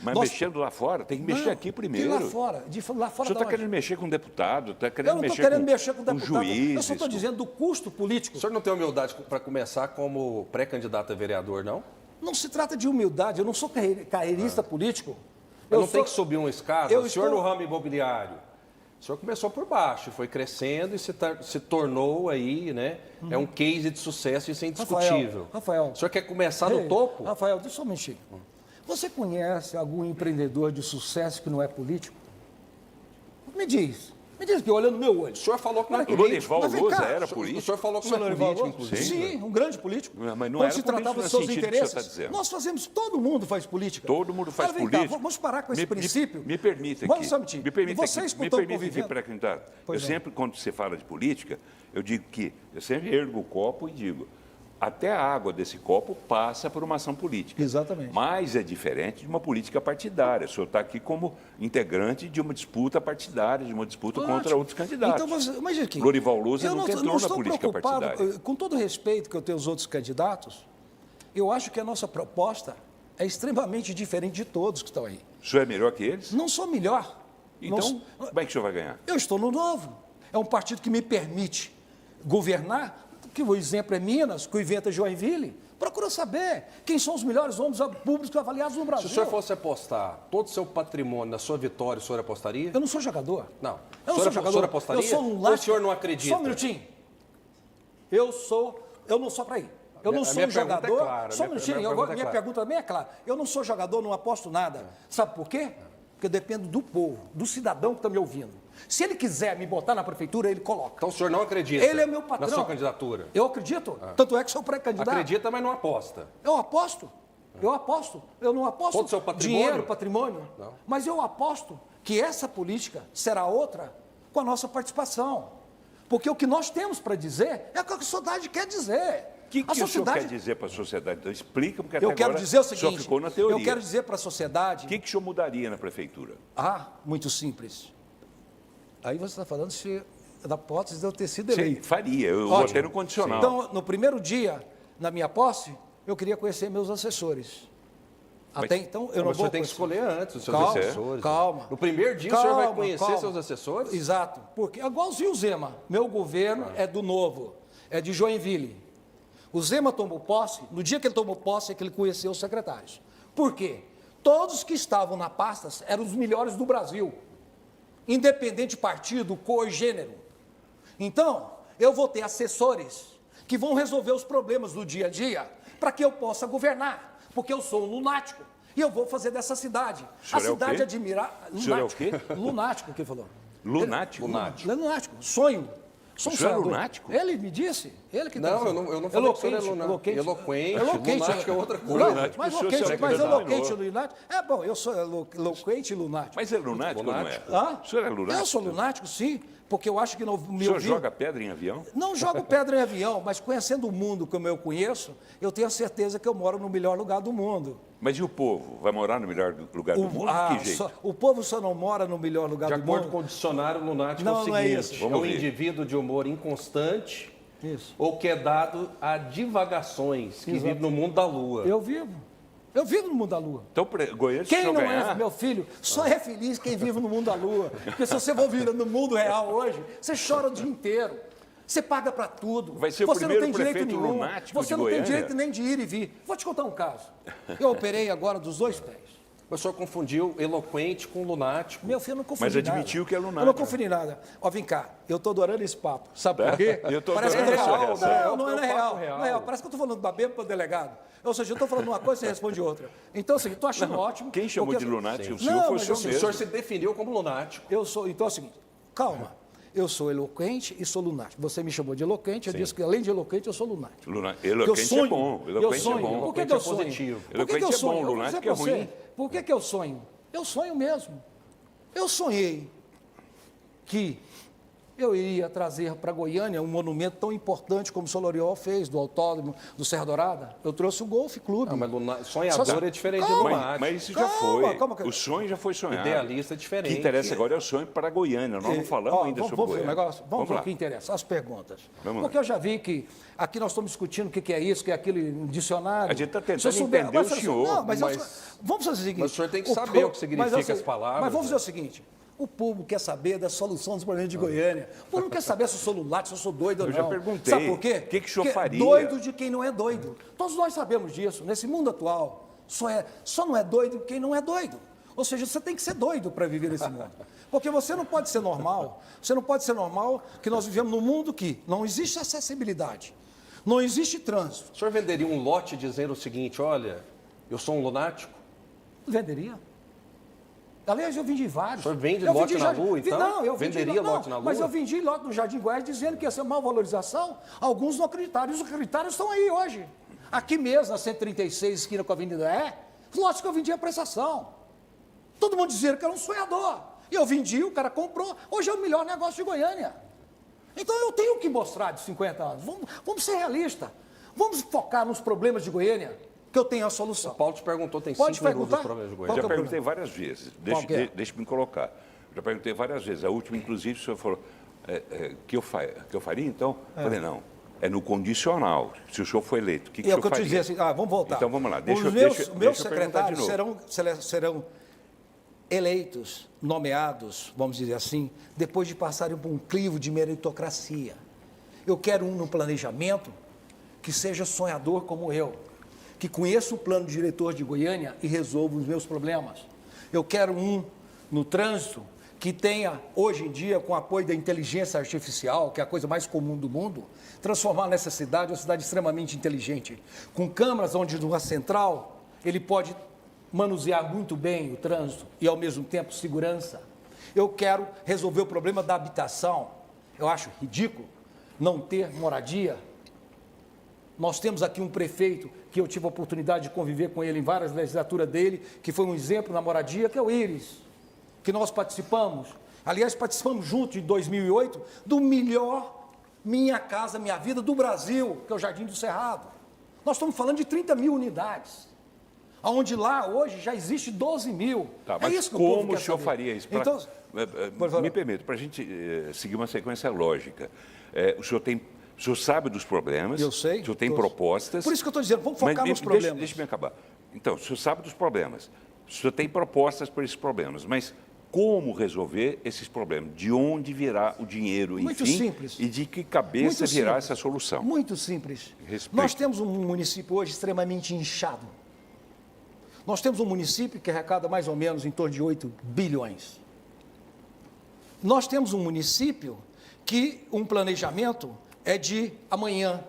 Mas Nós- mexendo lá fora, tem que mexer Não, aqui primeiro. de lá fora. De lá O fora senhor da está onde? querendo mexer com deputado, está Eu querendo não estou mexer querendo mexer com com deputado. juízes. Eu só estou dizendo do custo político. O senhor não tem humildade para começar como pré-candidato a vereador, não? Não se trata de humildade. Eu não sou carreirista político. Mas Eu não tem sou- que subir uma escada? Eu O senhor estou- no ramo imobiliário. O senhor começou por baixo, foi crescendo e se tornou aí, né? É um case de sucesso, isso é indiscutível. Rafael. O senhor quer começar no Ei, topo? Rafael, deixa eu só um minutinho. Você conhece algum empreendedor de sucesso que não é político? Me diz que olhando no meu olho. O senhor falou que não é Olha que político. Lorival Mas vem Lousa cá, era O político. senhor falou que O não senhor é Lorival político, Lousa? inclusive. Sim, um grande político. Mas não Quando era se político tratava no dos seus sentido que o senhor interesses, está dizendo. nós fazemos, todo mundo faz política. Todo mundo faz Agora, vem política. Cá, vamos parar com esse princípio. Me permita Vamos aqui. só um minutinho. Me permita Você aqui. escutou Me o permita aqui, convivendo? pré-candidato. Eu Pois não. sempre, quando você fala de política, eu digo que, eu sempre ergo o copo e digo, até a água desse copo passa por uma ação política. Exatamente. Mas é diferente de uma política partidária. O senhor está aqui como integrante de uma disputa partidária, de uma disputa contra Ótimo. outros candidatos. Então, mas aqui, Lorival Lousa eu nunca não entrou na estou política preocupado, partidária. com todo o respeito que eu tenho aos outros candidatos, eu acho que a nossa proposta é extremamente diferente de todos que estão aí. O senhor é melhor que eles? Não sou melhor. Então, como é que o senhor vai ganhar? Eu estou no Novo. É um partido que me permite governar, que o exemplo é Minas, que o evento é Joinville. Procura saber quem são os melhores homens públicos avaliados no Brasil. Se o senhor fosse apostar todo o seu patrimônio na sua vitória, o senhor apostaria? Eu não sou jogador. Não. Eu não sou jogador. O senhor apostaria? Eu sou um Ou o senhor não acredita? Só um minutinho. Eu não sou para ir. Eu não sou um jogador. Clara, só um minutinho. Minha pergunta também é clara. Eu não sou jogador, não aposto nada. Sabe por quê? Porque eu dependo do povo, do cidadão que está me ouvindo. Se ele quiser me botar na prefeitura, ele coloca. Então o senhor não acredita ele é meu patrão. na sua candidatura? Eu acredito. Tanto é que sou pré-candidato. Acredita, mas não aposta. Eu aposto. Eu aposto. Eu não aposto todo o seu patrimônio? Dinheiro, patrimônio. Não. Mas eu aposto que essa política será outra com a nossa participação. Porque o que nós temos para dizer é o que a sociedade quer dizer. O que o senhor quer dizer para a sociedade? Então, explica, porque até eu quero agora dizer o seguinte, só ficou na teoria. Eu quero dizer para a sociedade... O que o senhor mudaria na prefeitura? Muito simples. Aí você está falando da hipótese de eu ter sido eleito. Sim, faria. Eu votei no condicional. Então, no primeiro dia, na minha posse, eu queria conhecer meus assessores. Até então, eu não vou... Mas o senhor tem que escolher antes os seus assessores. Calma. No primeiro dia, o senhor vai conhecer seus assessores? Exato. Porque, igualzinho o Zema, meu governo é do Novo, é de Joinville. O Zema tomou posse, no dia que ele tomou posse é que ele conheceu os secretários. Por quê? Todos que estavam na pasta eram os melhores do Brasil, independente de partido, cor e gênero. Então, eu vou ter assessores que vão resolver os problemas do dia a dia para que eu possa governar, porque eu sou um lunático e eu vou fazer dessa cidade. A cidade admirar. O senhor é o quê? Lunático, que ele falou. Lunático? Lunático. Sonho. O senhor é lunático? Ele me disse. Ele que não, eu não falei que o senhor é lunático. Eloquente, lunático é outra coisa. Mas eloquente e lunático... É bom, eu sou eloquente e lunático. Mas é lunático ou não é? O senhor é lunático? Eu sou lunático, sim, porque eu acho que... O senhor joga pedra em avião? Não jogo pedra em avião, mas conhecendo o mundo como eu conheço, eu tenho a certeza que eu moro no melhor lugar do mundo. Mas e o povo? Vai morar no melhor lugar do mundo? Que jeito? O povo só não mora no melhor lugar do mundo. De acordo com o dicionário lunático, não, é o seguinte: não é isso. É um indivíduo de humor inconstante ou que é dado a divagações, que vive no mundo da lua. Eu vivo no mundo da lua. Então, Goiânia, se quem não ganhar... é, meu filho, só é feliz quem vive no mundo da lua. Porque se você for vir no mundo real hoje, você chora o dia inteiro. Você paga para tudo. Vai ser você o primeiro não tem direito prefeito nenhum. lunático Você de não tem Goiânia? direito nem de ir e vir. Vou te contar um caso. Eu operei agora dos 2 pés. O senhor confundiu eloquente com lunático. Meu filho, eu não confundi Mas nada. admitiu que é lunático. Eu não confundi nada. Ó, vem cá, eu estou adorando esse papo. Sabe por quê? Eu tô Parece que é adorando a real. sua reação. Não é real. Não é real. Parece que eu estou falando da bêbada para o delegado. Ou seja, eu estou falando uma coisa e você responde outra. Então, assim, estou achando ótimo. Quem chamou porque... de lunático? O Sim. senhor foi o O senhor senhor mesmo. se definiu como lunático. Eu sou... Então, é o seguinte, calma. Eu sou eloquente e sou lunático. Você me chamou de eloquente, eu disse que além de eloquente, eu sou lunático. Eloquente é bom. Eu Eloquente é sonho. bom. Por que eu sonho? positivo. Por que eu Eloquente é sonho? bom, Eu vou lunático dizer é pra você, ruim. Por que eu sonho? Eu sonho mesmo. Eu sonhei que eu iria trazer para Goiânia um monumento tão importante como o Soloriol fez, do Autódromo do Serra Dourada. Eu trouxe o Golf Clube. Não, mas sonhador é diferente de lunático. Mas isso já foi. Calma. O sonho já foi sonhado. Idealista é O diferente. que interessa agora é o sonho para Goiânia. Nós não falamos ainda sobre vamos ver Goiânia. o negócio. Vamos ver lá. o que interessa, as perguntas. Vamos Porque lá. eu já vi que aqui nós estamos discutindo o que é isso, o que é aquilo, um dicionário. A gente está tentando Se eu souber- entender o mas, senhor. Não, mas mas- vamos fazer o seguinte. Mas o senhor tem que saber o que significa as palavras, Mas vamos né? fazer o seguinte. O povo quer saber da solução dos problemas de Goiânia. O povo não quer saber se eu sou lunático, se eu sou doido ou não. Eu já perguntei. Sabe por quê? O que o senhor Porque faria? doido de quem não é doido. Todos nós sabemos disso. Nesse mundo atual, só não é doido quem não é doido. Ou seja, você tem que ser doido para viver nesse mundo. Porque você não pode ser normal. Você não pode ser normal que nós vivemos num mundo que não existe acessibilidade, não existe trânsito. O senhor venderia um lote dizendo o seguinte: olha, eu sou um lunático? Venderia. Aliás, eu vendi vários. O senhor vende Eu lote vendi na Lua, então? Não, eu vendi Venderia lote na Lua? Mas eu vendi lote no Jardim Goiás dizendo que ia ser uma valorização. Alguns não acreditaram. E os acreditaram estão aí hoje. Aqui mesmo, na 136, esquina com a Avenida os lotes que eu vendi a prestação. Todo mundo dizia que era um sonhador. E eu vendi, o cara comprou. Hoje é o melhor negócio de Goiânia. Então eu tenho que mostrar de 50 anos. Vamos ser realistas. Vamos focar nos problemas de Goiânia, que eu tenho a solução. O Paulo te perguntou, tem Pode 5 minutos perguntar? dos problemas de Qual Goiânia. que é Já o perguntei problema? várias vezes. Qual que é? Deixa-me colocar. Já perguntei várias vezes. A última, inclusive, o senhor falou que eu faria, então? Falei, não. É no condicional. Se o senhor for eleito, o que o senhor É o que eu te faria? dizia assim, vamos voltar. Então, vamos lá. Os Deixa meus eu perguntar de secretários novo. serão eleitos, nomeados, vamos dizer assim, depois de passarem por um crivo de meritocracia. Eu quero um no planejamento que seja sonhador como eu, que conheça o plano diretor de Goiânia e resolva os meus problemas. Eu quero um no trânsito que tenha, hoje em dia, com o apoio da inteligência artificial, que é a coisa mais comum do mundo, transformar nessa cidade uma cidade extremamente inteligente, com câmeras onde, numa central, ele pode manusear muito bem o trânsito e, ao mesmo tempo, segurança. Eu quero resolver o problema da habitação. Eu acho ridículo não ter moradia. Nós temos aqui um prefeito que eu tive a oportunidade de conviver com ele em várias legislaturas dele, que foi um exemplo na moradia, que é o Íris, que nós participamos. Aliás, participamos juntos em 2008 do melhor Minha Casa Minha Vida do Brasil, que é o Jardim do Cerrado. Nós estamos falando de 30 mil unidades, onde lá hoje já existe 12 mil. Tá, mas isso que como o o senhor faria isso? Pra, então, me permita, para a gente seguir uma sequência lógica. O senhor sabe dos problemas, eu sei, o senhor tem propostas. Por isso que eu estou dizendo, vamos focar nos problemas. Deixa-me acabar. Então, o senhor sabe dos problemas, o senhor tem propostas para esses problemas, mas como resolver esses problemas? De onde virá o dinheiro, Muito enfim, simples. E de que cabeça virá essa solução? Muito simples. Respeito. Nós temos um município hoje extremamente inchado. Nós temos um município que arrecada mais ou menos em torno de 8 bilhões. Nós temos um município que um planejamento é de amanhã.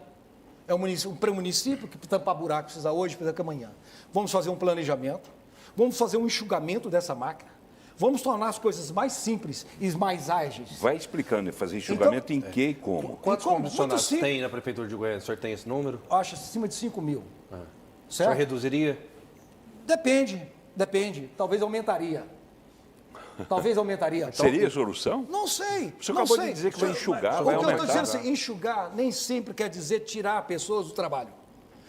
É um pré-município que tampar buraco precisa hoje, precisa que amanhã. Vamos fazer um planejamento, vamos fazer um enxugamento dessa máquina, vamos tornar as coisas mais simples e mais ágeis. Vai explicando, fazer enxugamento em que e como? Quantos comissionados tem na Prefeitura de Goiânia? O senhor tem esse número? Acho acima de 5 mil. O Certo? senhor reduziria? Depende. Talvez aumentaria. Então, Seria a solução? não sei. O senhor não acabou sei. de dizer que vai enxugar, O vai que eu aumentar. estou dizendo assim, enxugar nem sempre quer dizer tirar pessoas do trabalho.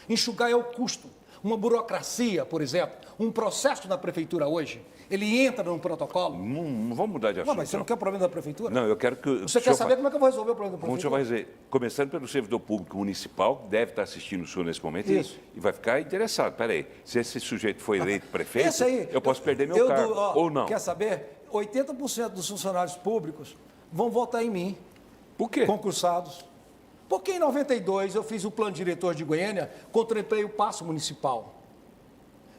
Enxugar é o custo. Uma burocracia, por exemplo, um processo na prefeitura hoje, ele entra num protocolo. Não vamos mudar de assunto. Não, mas você não quer o problema da prefeitura? Não, eu quero que... Você quer saber como é que eu vou resolver o problema da Como o senhor prefeitura? vai dizer? Começando pelo servidor público municipal, que deve estar assistindo o senhor nesse momento Isso. e vai ficar interessado. Peraí, se esse sujeito foi eleito prefeito, Esse aí, eu posso perder meu cargo, ou não. Quer saber? 80% dos funcionários públicos vão votar em mim, Por quê? concursados. Porque em 92 eu fiz o plano diretor de Goiânia, contemplei o passo municipal.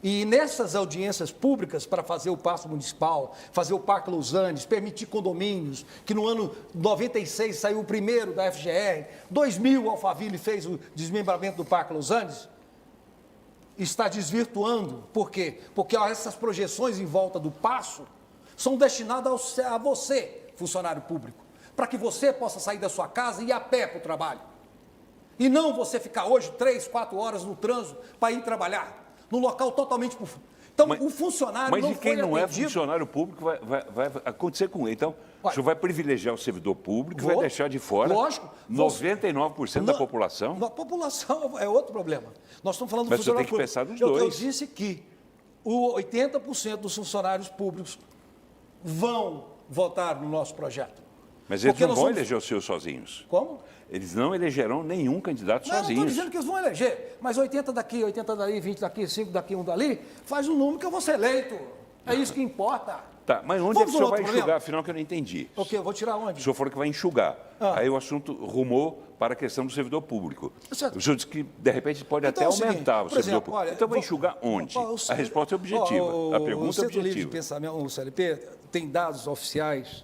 E nessas audiências públicas para fazer o passo municipal, fazer o Parque Los Andes, permitir condomínios, que no ano 96 saiu o primeiro da FGR, 2000 Alphaville fez o desmembramento do Parque Los Andes, está desvirtuando. Por quê? Porque essas projeções em volta do passo são destinadas a você, funcionário público, para que você possa sair da sua casa e ir a pé para o trabalho. E não você ficar hoje 3, 4 horas no trânsito para ir trabalhar, num local totalmente... Então, o funcionário Mas não e quem foi não atendido. é funcionário público vai acontecer com ele. Então, o senhor vai privilegiar o servidor público, Vou. vai deixar de fora Lógico. 99% da Não, população. A população é outro problema. Nós estamos falando do Mas o senhor funcionário tem que pensar nos público. Eu dois. disse que o 80% dos funcionários públicos vão votar no nosso projeto. Mas eles Porque não nós vão somos- eleger os seus sozinhos. Como? Eles não elegerão nenhum candidato Não, eu não estou sozinhos. dizendo que eles vão eleger, mas 80 daqui, 80 dali, 20 daqui, 5 daqui, 1 dali, faz um número que eu vou ser eleito. É isso que importa. Tá, mas onde Vamos é que o no senhor outro vai enxugar, problema? afinal, que eu não entendi? O quê? Eu vou tirar O onde? senhor falou que vai enxugar. Ah. Aí o assunto rumou para a questão do servidor público. Certo. O senhor disse que, de repente, pode Então até é o seguinte, aumentar o por servidor exemplo, público. olha, Então vai enxugar onde? A resposta é objetiva. A pergunta o é Centro Livre de objetiva. Pensamento, o CLP, tem dados oficiais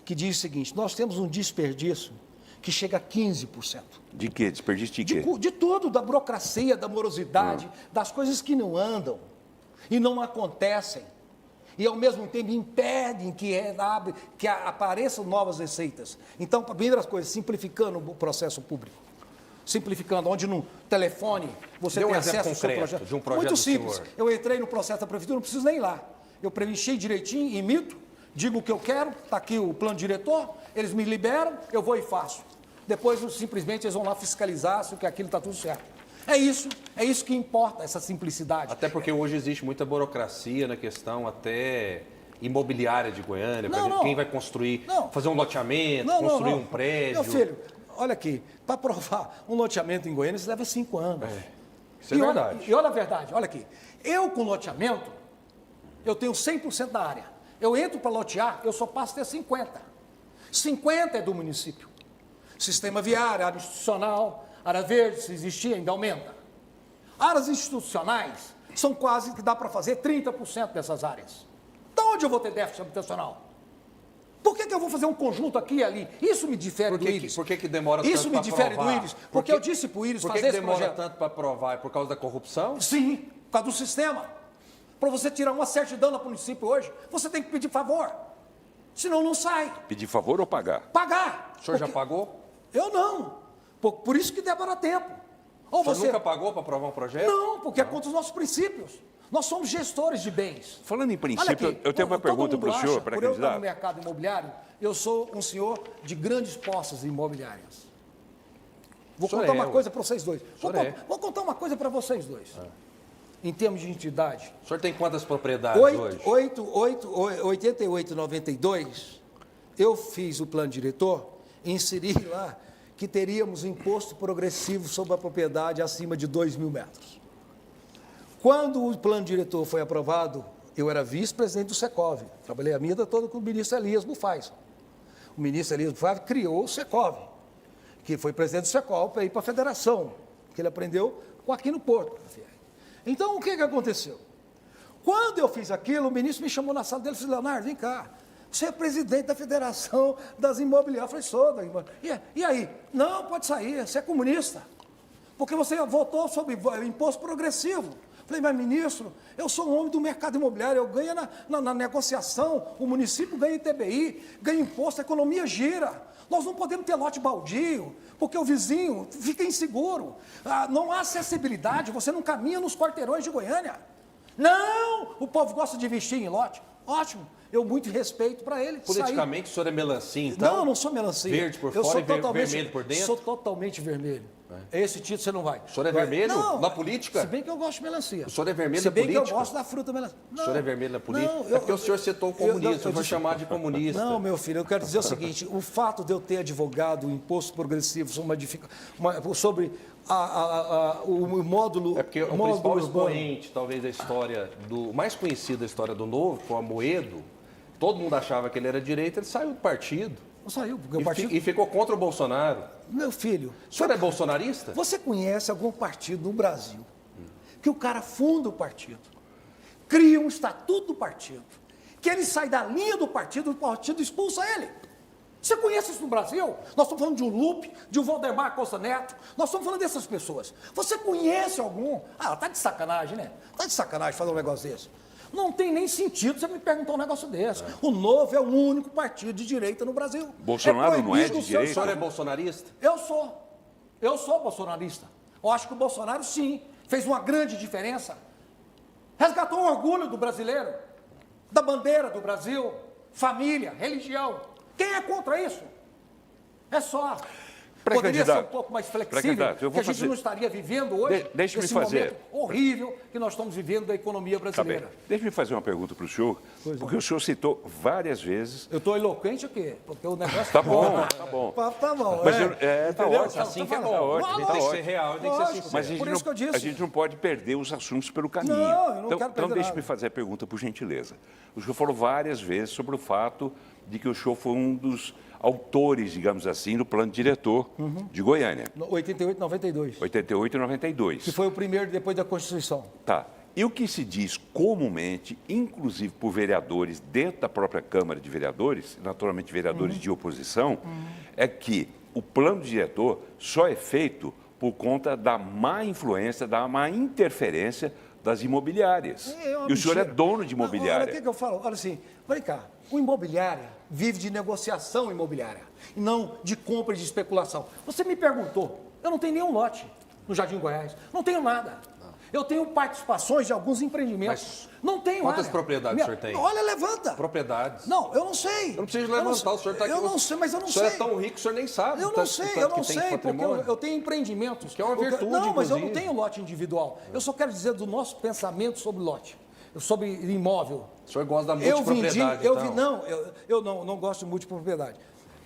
que dizem o seguinte: nós temos um desperdício que chega a 15%. De quê? Desperdício de quê? De tudo, da burocracia, da morosidade, das coisas que não andam e não acontecem. E, ao mesmo tempo, impedem que apareçam novas receitas. Então, a primeira coisa, simplificando o processo público. Simplificando, onde no telefone você Dê um tem exemplo acesso ao seu concreto projeto. de um projeto Muito do simples. senhor. Eu entrei no processo da prefeitura, não preciso nem ir lá. Eu preenchi direitinho, imito, digo o que eu quero, está aqui o plano diretor, eles me liberam, eu vou e faço. Depois, simplesmente, eles vão lá fiscalizar se aquilo está tudo certo. É isso que importa, essa simplicidade. Até porque hoje existe muita burocracia na questão até imobiliária de Goiânia, Não, pra não. quem vai construir, Não. fazer um loteamento, construir um prédio. Meu filho, olha aqui, para aprovar um loteamento em Goiânia, isso leva 5 anos. Isso é olha, verdade. e olha a verdade, olha aqui. Eu, com loteamento, eu tenho 100% da área. Eu entro para lotear, eu só passo a ter 50%. 50% é do município. Sistema viário, área institucional, área verde, se existia, ainda aumenta. Áreas institucionais são quase que dá para fazer 30% dessas áreas. De onde eu vou ter déficit habitacional? Por que eu vou fazer um conjunto aqui e ali? Isso me difere do Íris. Por que demora tanto para aprovar? Isso me difere do Íris. Porque eu disse para o Íris fazer esse projeto. Por que demora tanto para aprovar? É por causa da corrupção? Sim, por causa do sistema. Para você tirar uma certidão no município hoje, você tem que pedir favor. Senão não sai. Pedir favor ou pagar? Pagar. O senhor já pagou? Eu não. Por isso que demora tempo. Ou O senhor você nunca pagou para aprovar um projeto? Não, porque é contra os nossos princípios. Nós somos gestores de bens. Falando em princípio, eu tenho uma pergunta para o senhor, para por eu estar no candidato. mercado imobiliário, eu sou um senhor de grandes posses imobiliárias. Vou contar uma coisa para vocês dois. Vou contar uma coisa para vocês dois. Em termos de entidade. O senhor tem quantas propriedades hoje? 88, 92, eu fiz o plano diretor e inseri lá que teríamos imposto progressivo sobre a propriedade acima de 2.000 metros. Quando o plano diretor foi aprovado, eu era vice-presidente do Secov. Trabalhei a vida toda com o ministro Elias Bufais. O ministro Elias Bufais criou o Secov, que foi presidente do Secov para ir para a federação, que ele aprendeu aqui no Porto. Então, o que aconteceu? Quando eu fiz aquilo, o ministro me chamou na sala dele e disse, Leonardo, vem cá, você é presidente da Federação das Imobiliárias. Eu falei, sou da imobiliária. E aí? Não, pode sair, você é comunista. Porque você votou sobre imposto progressivo. Falei, mas ministro, eu sou um homem do mercado imobiliário, eu ganho na negociação, o município ganha ITBI, ganha imposto, a economia gira. Nós não podemos ter lote baldio, porque o vizinho fica inseguro. Não há acessibilidade, você não caminha nos quarteirões de Goiânia. Não, o povo gosta de investir em lote. Ótimo, eu muito respeito para ele. Politicamente, o senhor é melancia, então? Não, eu não sou melancia. Verde por fora e vermelho por dentro? Sou totalmente vermelho. Esse título você não vai. O senhor é vermelho não, na política? Se bem que eu gosto de melancia. O senhor é vermelho na política? Se bem que eu gosto da fruta melancia. Não, o senhor é vermelho na política? Não, é porque o senhor citou o comunismo, eu vou chamar de comunista. Não, meu filho, eu quero dizer o seguinte, o fato de eu ter advogado o imposto progressivo sobre o módulo... É porque o principal expoente, talvez, da história, mais conhecido da história do Novo, foi o Amoedo. Todo mundo achava que ele era direita, ele saiu do partido. Não saiu, porque o partido... E ficou contra o Bolsonaro. Meu filho... O senhor é bolsonarista? Você conhece algum partido no Brasil que o cara funda o partido, cria um estatuto do partido, que ele sai da linha do partido, o partido expulsa ele? Você conhece isso no Brasil? Nós estamos falando de um Lupe, de um Valdemar Costa Neto, nós estamos falando dessas pessoas. Você conhece algum? Tá de sacanagem, né? Tá de sacanagem fazer um negócio desse. Não tem nem sentido você me perguntar um negócio desse. O Novo é o único partido de direita no Brasil. Bolsonaro não é de direita? O senhor é bolsonarista? Eu sou bolsonarista. Eu acho que o Bolsonaro, sim, fez uma grande diferença. Resgatou o orgulho do brasileiro, da bandeira do Brasil, família, religião. Quem é contra isso? É só... Poderia ser um pouco mais flexível, que a gente não estaria vivendo hoje esse momento horrível que nós estamos vivendo da economia brasileira. Deixa-me fazer uma pergunta para o senhor, porque o senhor citou várias vezes... Eu estou eloquente o quê? Porque o negócio... Tá bom, tá bom. Tá bom, mas tá ótimo. Assim que é ótimo. Tem que ser real, tem que ser sincero. Mas a gente não pode perder os assuntos pelo caminho. Não, eu não quero perder Então deixe-me fazer a pergunta, por gentileza. O senhor falou várias vezes sobre o fato de que o senhor foi um dos autores, digamos assim, do plano diretor de Goiânia. 88 e 92. 88 e 92. Que foi o primeiro depois da Constituição. Tá. E o que se diz comumente, inclusive por vereadores dentro da própria Câmara de Vereadores, naturalmente vereadores de oposição, é que o plano diretor só é feito por conta da má influência, da má interferência das imobiliárias. E o senhor é dono de imobiliária. Olha o que eu falo. Olha assim, vem cá, o imobiliária vive de negociação imobiliária, e não de compra e de especulação. Você me perguntou, eu não tenho nenhum lote no Jardim Goiás, não tenho nada. Eu tenho participações de alguns empreendimentos. Não tenho quantas propriedades o senhor tem? Olha, levanta. Propriedades. Não, eu não sei. Eu não preciso levantar, o senhor está aqui. Eu não sei, mas eu não sei. O senhor é tão rico, o senhor nem sabe. Eu não sei, porque eu tenho empreendimentos. Que é uma virtude, não, mas eu não inclusive. tenho lote individual. Eu só quero dizer do nosso pensamento sobre lote, sobre imóvel. O senhor gosta da multipropriedade, eu não gosto de multipropriedade.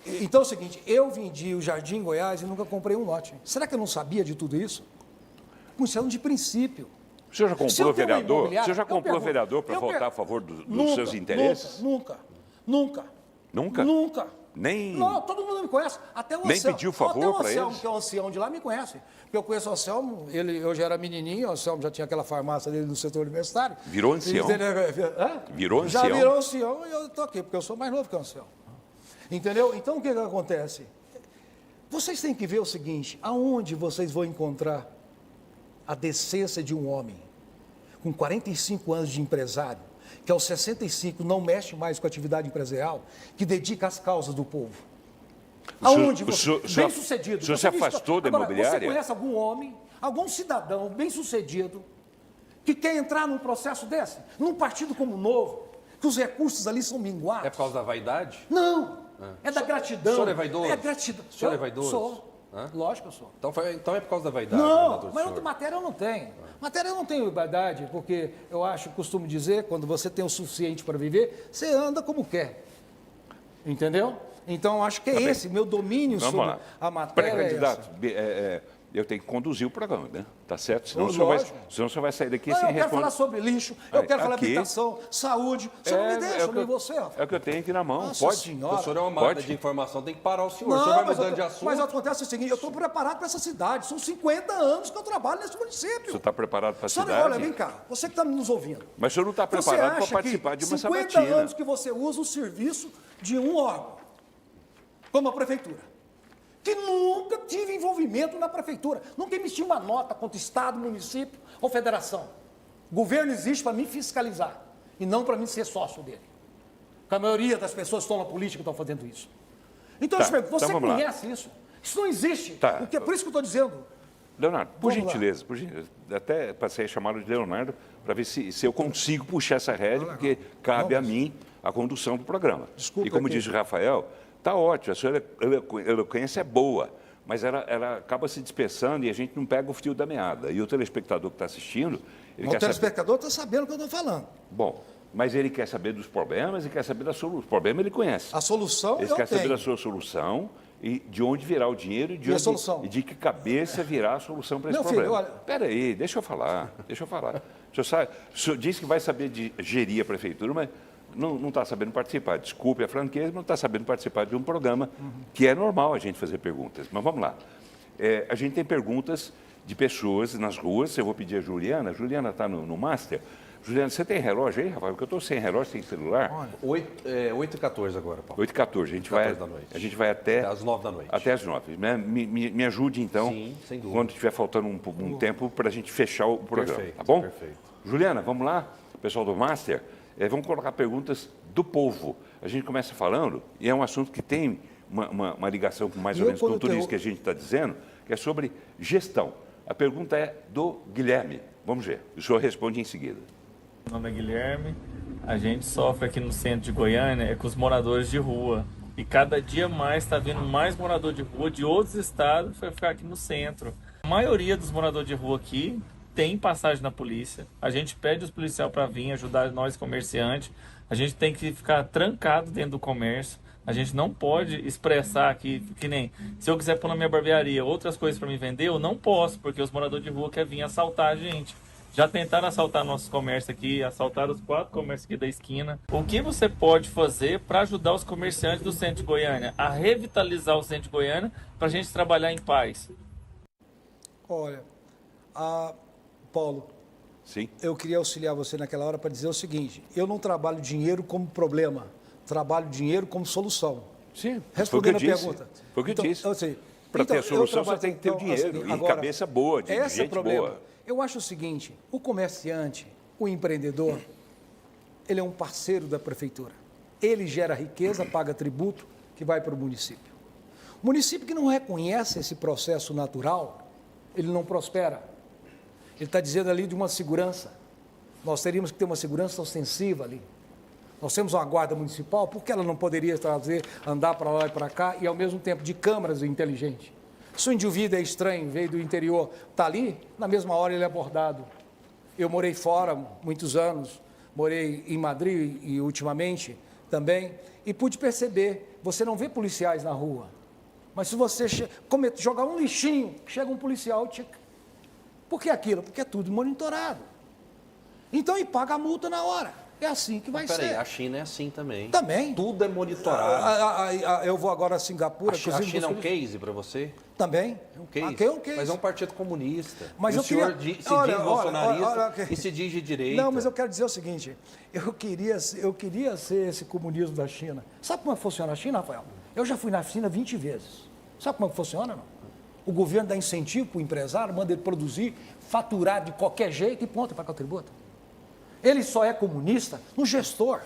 Então é o seguinte, eu vendi o Jardim Goiás e nunca comprei um lote. Será que eu não sabia de tudo isso? Questão de princípio. O senhor já comprou vereador? O senhor já comprou vereador para votar a favor dos seus interesses? Nunca. Nunca? Nunca. Nem... Não, todo mundo me conhece. Até o Nem Anselmo. pediu favor para eles? Que é o ancião de lá, me conhece. Porque eu conheço o Anselmo, eu já era menininho, o Anselmo já tinha aquela farmácia dele no setor universitário. Virou ancião? Virou ancião? Já virou ancião e eu estou aqui, porque eu sou mais novo que o Anselmo. Entendeu? Então, o que acontece? Vocês têm que ver o seguinte, aonde vocês vão encontrar a decência de um homem com 45 anos de empresário, que aos 65 não mexe mais com a atividade empresarial, que dedica às causas do povo. Aonde você, bem-sucedido. O senhor se afastou da imobiliária? Você conhece algum homem, algum cidadão bem-sucedido, que quer entrar num processo desse? Num partido como o Novo, que os recursos ali são minguados? É por causa da vaidade? Não, é da gratidão. O senhor é vaidoso? É gratidão. O senhor é vaidoso? Sou. Hã? Lógico que eu sou. Então é por causa da vaidade? Não, mas outra matéria eu não tenho. Matéria eu não tenho vaidade, porque eu acho, costumo dizer, quando você tem o suficiente para viver, você anda como quer. Entendeu? Então, acho que é esse, meu domínio sobre a matéria. Pré-candidato, eu tenho que conduzir o programa, né? Tá certo? Senão o senhor vai sair daqui sem responder. Eu quero falar sobre lixo, eu quero falar habitação, saúde. Você não me deixa, nem você, Rafael. É o que eu tenho aqui na mão. Nossa pode. senhora. O senhor é uma máquina de informação, tem que parar o senhor. Não, o senhor vai mudando de assunto. Mas acontece o seguinte, eu estou preparado para essa cidade. São 50 anos que eu trabalho nesse município. O senhor está preparado para a cidade? Olha, vem cá, você que está nos ouvindo. Mas o senhor não está preparado para participar de uma sabatina. 50 anos que você usa o serviço de um órgão, como a prefeitura, que nunca tive envolvimento na prefeitura, nunca emiti uma nota contra Estado, município ou federação. O governo existe para me fiscalizar e não para mim ser sócio dele. Porque a maioria das pessoas que estão na política estão fazendo isso. Então, eu te pergunto, você conhece isso? Isso não existe. Tá. É por isso que eu estou dizendo. Leonardo, por gentileza, até passei a chamá-lo de Leonardo para ver se eu consigo puxar essa rédea, porque cabe a mim a condução do programa. Desculpa, e como diz o Rafael, está ótimo, a sua eloquência é boa, mas ela acaba se dispersando e a gente não pega o fio da meada. E o telespectador que está assistindo... O telespectador está sabendo o que eu estou falando. Bom, mas ele quer saber dos problemas e quer saber da solução. O problema ele conhece. A solução ele quer saber da sua solução e de onde virá o dinheiro e de que cabeça virá a solução para esse problema. Filho, olha... Espera aí, deixa eu falar. O senhor disse que vai saber de gerir a prefeitura, mas não está sabendo participar. Desculpe a franqueza, mas não está sabendo participar de um programa que é normal a gente fazer perguntas. Mas vamos lá. A gente tem perguntas de pessoas nas ruas. Eu vou pedir a Juliana. Juliana está no Master. Juliana, você tem relógio aí, Rafael? Porque eu estou sem relógio, sem celular. 8h14 agora, Paulo. 8h14. A gente vai até às 9 da noite. Até às 9. Me ajude, então, sim, sem dúvida, quando estiver faltando um tempo para a gente fechar o programa. Perfeito, tá bom? Perfeito. Juliana, vamos lá? Pessoal do Master, vamos colocar perguntas do povo. A gente começa falando, e é um assunto que tem uma ligação com mais ou menos com tudo isso que a gente está dizendo, que é sobre gestão. A pergunta é do Guilherme. Vamos ver. O senhor responde em seguida. Meu nome é Guilherme. A gente sofre aqui no centro de Goiânia com os moradores de rua. E cada dia mais está vindo mais morador de rua de outros estados para ficar aqui no centro. A maioria dos moradores de rua aqui tem passagem na polícia. A gente pede os policiais para vir ajudar nós comerciantes. A gente tem que ficar trancado dentro do comércio. A gente não pode expressar aqui, que nem se eu quiser pôr na minha barbearia outras coisas para me vender, eu não posso, porque os moradores de rua querem vir assaltar a gente. Já tentaram assaltar nossos comércios aqui, assaltaram os 4 comércios aqui da esquina. O que você pode fazer para ajudar os comerciantes do centro de Goiânia a revitalizar o centro de Goiânia para a gente trabalhar em paz? Olha, Paulo, sim, eu queria auxiliar você naquela hora para dizer o seguinte: eu não trabalho dinheiro como problema, trabalho dinheiro como solução. Sim, respondendo a pergunta. Foi o que eu disse. Assim, para ter a solução, você tem que ter o dinheiro e agora, cabeça boa, de gente boa. Eu acho o seguinte, o comerciante, o empreendedor, ele é um parceiro da prefeitura. Ele gera riqueza, paga tributo, que vai para o município. O município que não reconhece esse processo natural, ele não prospera. Ele está dizendo ali de uma segurança. Nós teríamos que ter uma segurança ostensiva ali. Nós temos uma guarda municipal, por que ela não poderia andar para lá e para cá e, ao mesmo tempo, de câmaras inteligentes? Se o indivíduo é estranho, veio do interior, está ali, na mesma hora ele é abordado. Eu morei fora muitos anos, morei em Madrid e ultimamente também, e pude perceber, você não vê policiais na rua, mas se você jogar um lixinho, chega um policial, por que aquilo? Porque é tudo monitorado. Então, e paga a multa na hora. É assim que vai Mas, peraí, ser. a China é assim também. Também. Tudo é monitorado. Eu vou agora a Singapura. A China é um case para você? Também. É um case. Aqui é um case. Mas é um partido comunista. Mas E eu o senhor queria- se diz olha, bolsonarista olha, e se diz de direita. Não, mas eu quero dizer o seguinte, eu queria ser esse comunismo da China. Sabe como é que funciona a China, Rafael? Eu já fui na China 20 vezes. Sabe como é que funciona, não? O governo dá incentivo para o empresário, manda ele produzir, faturar de qualquer jeito e ponto, para cá o tributo. Ele só é comunista no gestor.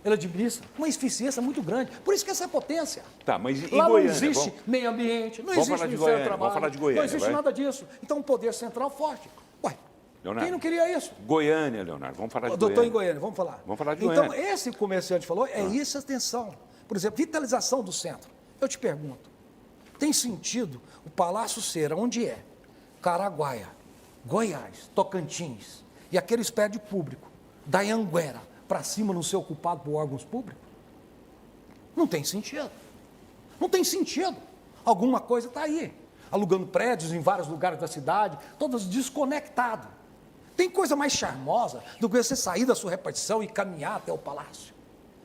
Ele administra uma eficiência muito grande. Por isso que essa é a potência. Tá, mas em Lá Goiânia, não existe vamos- meio ambiente, não Vamos existe falar de Ministério do Goiânia, Trabalho, vamos falar de Goiânia, não existe vai. nada disso. Então, um poder central forte. Ué, Leonardo. quem não queria isso? Goiânia, Leonardo, vamos falar de Doutor Goiânia. em Goiânia, vamos falar. Vamos falar de Então, Goiânia. esse comerciante falou, é isso, atenção. Por exemplo, vitalização do centro. Eu te pergunto, tem sentido o Palácio ser onde é? Caraguaia, Goiás, Tocantins e aqueles prédios públicos da Anhanguera para cima não ser ocupado por órgãos públicos? Não tem sentido. Não tem sentido. Alguma coisa está aí. Alugando prédios em vários lugares da cidade, todos desconectados. Tem coisa mais charmosa do que você sair da sua repartição e caminhar até o palácio.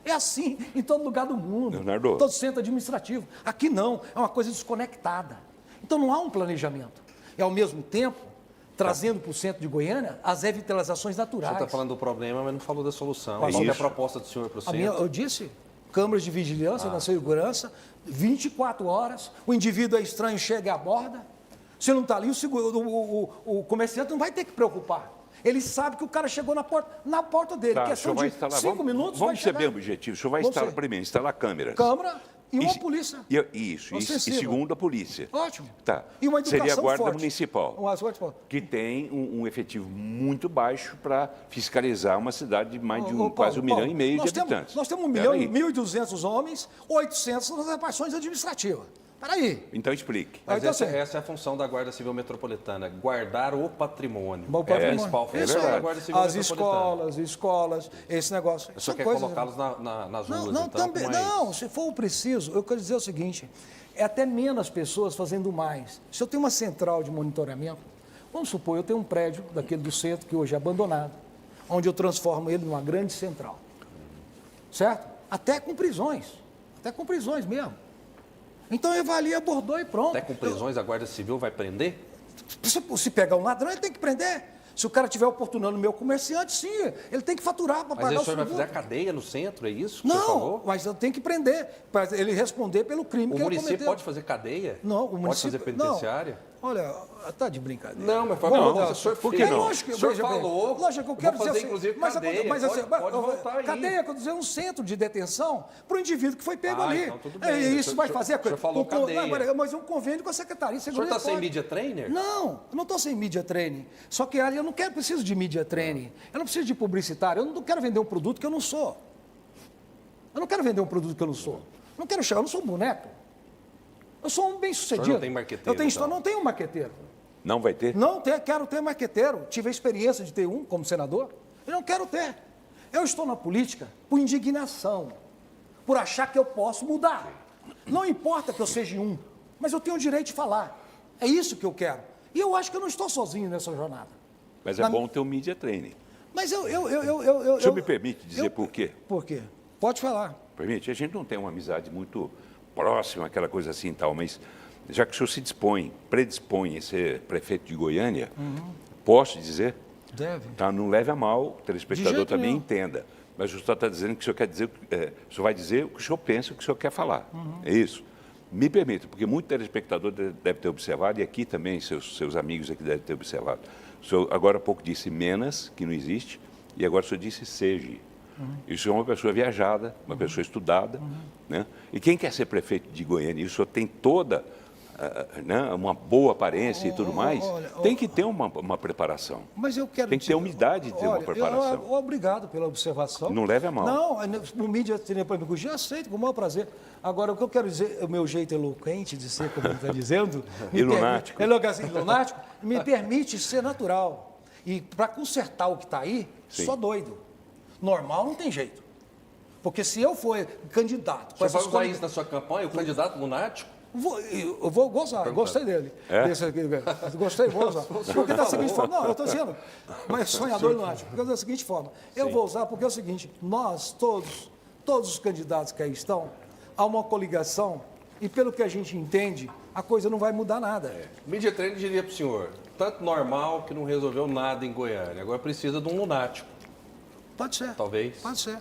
É assim em todo lugar do mundo. Leonardo. Todo centro administrativo. Aqui não, é uma coisa desconectada. Então não há um planejamento. E ao mesmo tempo, trazendo para o centro de Goiânia as revitalizações O senhor naturais. está falando do problema, mas não falou da solução. Mas Qual que é a isso. proposta do senhor para o A minha, centro? eu disse, câmaras de vigilância da segurança, 24 horas, o indivíduo é estranho, chega e aborda. Se não está ali, o comerciante não vai ter que preocupar. Ele sabe que o cara chegou na porta dele. Tá, o Questão senhor vai de instalar. 5 minutos vai Vamos ser chegar. bem objetivos. O senhor vai Vamos instalar ser. primeiro, instalar câmeras. Câmara e uma E- polícia. Isso. E Ostensiva. segundo, a polícia. Ótimo. Tá. E uma educação Seria a Guarda forte. Municipal, Uma guarda municipal. que tem um efetivo muito baixo para fiscalizar uma cidade de mais de Ô, quase 1,5 milhão de nós temos, habitantes. Nós temos 1 milhão e Peraí. 1.200 homens, 800 nas repartições administrativas. Peraí. Então explique. Mas Então, essa, assim, essa é a função da Guarda Civil Metropolitana, guardar o patrimônio. Bom, É a patrimônio. principal função Isso da aí. Guarda Civil As Metropolitana. escolas, esse negócio. O senhor São quer coisas- colocá-los nas ruas, Não, então? também, como é não, isso? se for o preciso, eu quero dizer o seguinte, é até menos pessoas fazendo mais. Se eu tenho uma central de monitoramento, vamos supor, eu tenho um prédio daquele do centro que hoje é abandonado, onde eu transformo ele numa grande central, certo? Até com prisões mesmo. Então eu ali, abordou e pronto. Até com prisões a Guarda Civil vai prender? Se pegar um ladrão, ele tem que prender. Se o cara estiver oportunando o meu comerciante, sim, ele tem que faturar para Mas aí pagar o o senhor vai fazer tributo. a cadeia no centro, é isso que o senhor Não, falou? mas eu tenho que prender, para ele responder pelo crime O que ele município cometeu. pode fazer cadeia? Não, o Pode município... fazer penitenciária? Não, olha, tá de brincadeira. Não, mas foi Vamos não, dar- o senhor por que fez. não? Lógico, O senhor veja bem, falou. lógico que eu quero vou fazer, dizer inclusive, mas, cadeia. mas, pode voltar aí. cadeia, quer dizer, um centro de detenção para o indivíduo que foi pego Ah, ali. então tudo bem. É, O isso senhor- vai o senhor- fazer... o senhor falou cadeia. Mas é um convênio com a Secretaria de O senhor Segurança. está sem pode. media trainer? Não, eu não estou sem media training. Só que ali eu não preciso de media training. Eu não preciso de publicitário. Eu não quero vender um produto que eu não sou. Eu não quero vender um produto que eu não sou. Eu não quero chegar, eu não sou um boneco. Eu sou um bem-sucedido. O senhor não tem marqueteiro, Eu tenho história, então? não tenho marqueteiro. Não vai ter? Não quero ter marqueteiro. Tive a experiência de ter um como senador. Eu não quero ter. Eu estou na política por indignação, por achar que eu posso mudar. Não importa que eu seja um, mas eu tenho o direito de falar. É isso que eu quero. E eu acho que eu não estou sozinho nessa jornada. Mas é bom ter um media training. Mas eu... O senhor me permite dizer por quê? Por quê? Pode falar. Permite? A gente não tem uma amizade muito próxima, aquela coisa assim e tal, mas já que o senhor se predispõe a ser prefeito de Goiânia, posso dizer, Deve. tá, não leve a mal, o telespectador jeito também nenhum. entenda. Mas o senhor está dizendo que o senhor quer dizer, o senhor vai dizer o que o senhor pensa, o que o senhor quer falar. É isso. Me permita, porque muito telespectador deve ter observado, e aqui também seus amigos aqui devem ter observado. O senhor agora há pouco disse Menas, que não existe, e agora o senhor disse Seja. E o senhor é uma pessoa viajada, uma pessoa estudada, né? E quem quer ser prefeito de Goiânia, e o senhor tem toda né, uma boa aparência e tudo mais, tem que ter uma preparação. Mas eu quero... Tem que ter humildade de ter uma preparação. Obrigado pela observação. Não leve a mal. Não, no mídia cinepedagogia eu aceito com o maior prazer. Agora, o que eu quero dizer, o meu jeito eloquente de ser, como ele está dizendo... E lunático. Lunático, me permite ser natural. E para consertar o que está aí, Sim. só doido. Normal não tem jeito. Porque se eu for candidato... O senhor vai essas usar qualidades- isso na sua campanha, o candidato lunático? Eu vou gozar, gostei dele. Desse aqui, gostei, vou usar. Porque da seguinte forma, não, eu estou dizendo, mas sonhador lunático, porque da seguinte forma, eu vou usar porque é o seguinte, nós todos os candidatos que aí estão, há uma coligação e pelo que a gente entende, a coisa não vai mudar nada. Media Training diria para o senhor, tanto normal que não resolveu nada em Goiânia, agora precisa de um lunático. Pode ser. Talvez. Pode ser.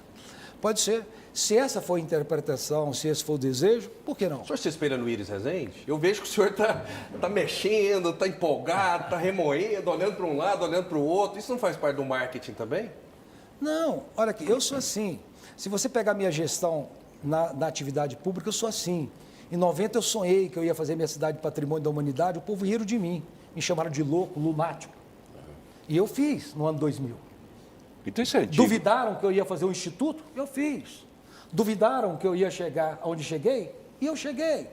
Pode ser. Se essa for a interpretação, se esse for o desejo, por que não? O senhor se espelha no Íris Rezende? Eu vejo que o senhor está mexendo, está empolgado, está remoendo, olhando para um lado, olhando para o outro. Isso não faz parte do marketing também? Não, olha aqui, eu sou assim. Se você pegar minha gestão na atividade pública, eu sou assim. Em 90 eu sonhei que eu ia fazer minha cidade patrimônio da humanidade, o povo riram de mim. Me chamaram de louco, lunático. E eu fiz no ano 2000. Então isso é antigo. Duvidaram que eu ia fazer um instituto? Eu fiz. Duvidaram que eu ia chegar onde cheguei? E eu cheguei.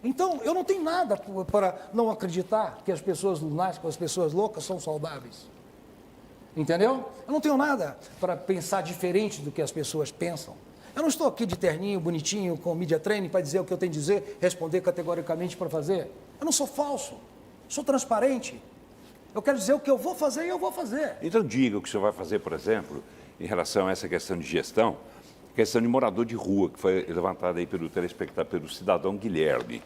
Então, eu não tenho nada para não acreditar que as pessoas lunáticas, as pessoas loucas são saudáveis. Entendeu? Eu não tenho nada para pensar diferente do que as pessoas pensam. Eu não estou aqui de terninho, bonitinho, com media training para dizer o que eu tenho que dizer, responder categoricamente para fazer. Eu não sou falso, sou transparente. Eu quero dizer o que eu vou fazer e eu vou fazer. Então diga o que o senhor vai fazer, por exemplo, em relação a essa questão de gestão, questão de morador de rua, que foi levantada aí pelo telespectador, pelo cidadão Guilherme.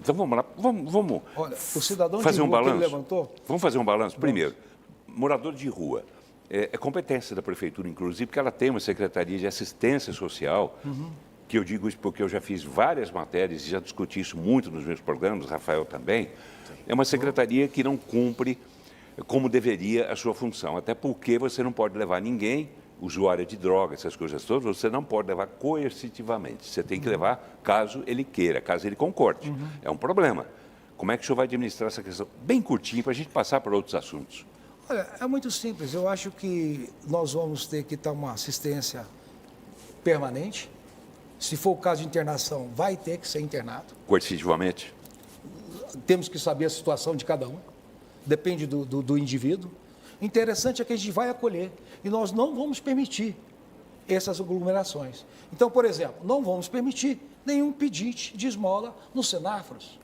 Então vamos lá, vamos Olha, o cidadão fazer de um rua balanço. que ele levantou? Vamos fazer um balanço? Primeiro, morador de rua. É competência da prefeitura, inclusive, porque ela tem uma secretaria de assistência social, que eu digo isso porque eu já fiz várias matérias e já discuti isso muito nos meus programas, Rafael também. É uma secretaria que não cumpre como deveria a sua função, até porque você não pode levar ninguém, usuário de drogas, essas coisas todas, você não pode levar coercitivamente. Você tem que levar caso ele queira, caso ele concorde. É um problema. Como é que o senhor vai administrar essa questão? Bem curtinho, para a gente passar para outros assuntos. Olha, é muito simples. Eu acho que nós vamos ter que dar uma assistência permanente. Se for o caso de internação, vai ter que ser internado. Coercitivamente? Temos que saber a situação de cada um. Depende do indivíduo. Interessante é que a gente vai acolher e nós não vamos permitir essas aglomerações. Então, por exemplo, não vamos permitir nenhum pedinte de esmola nos semáforos.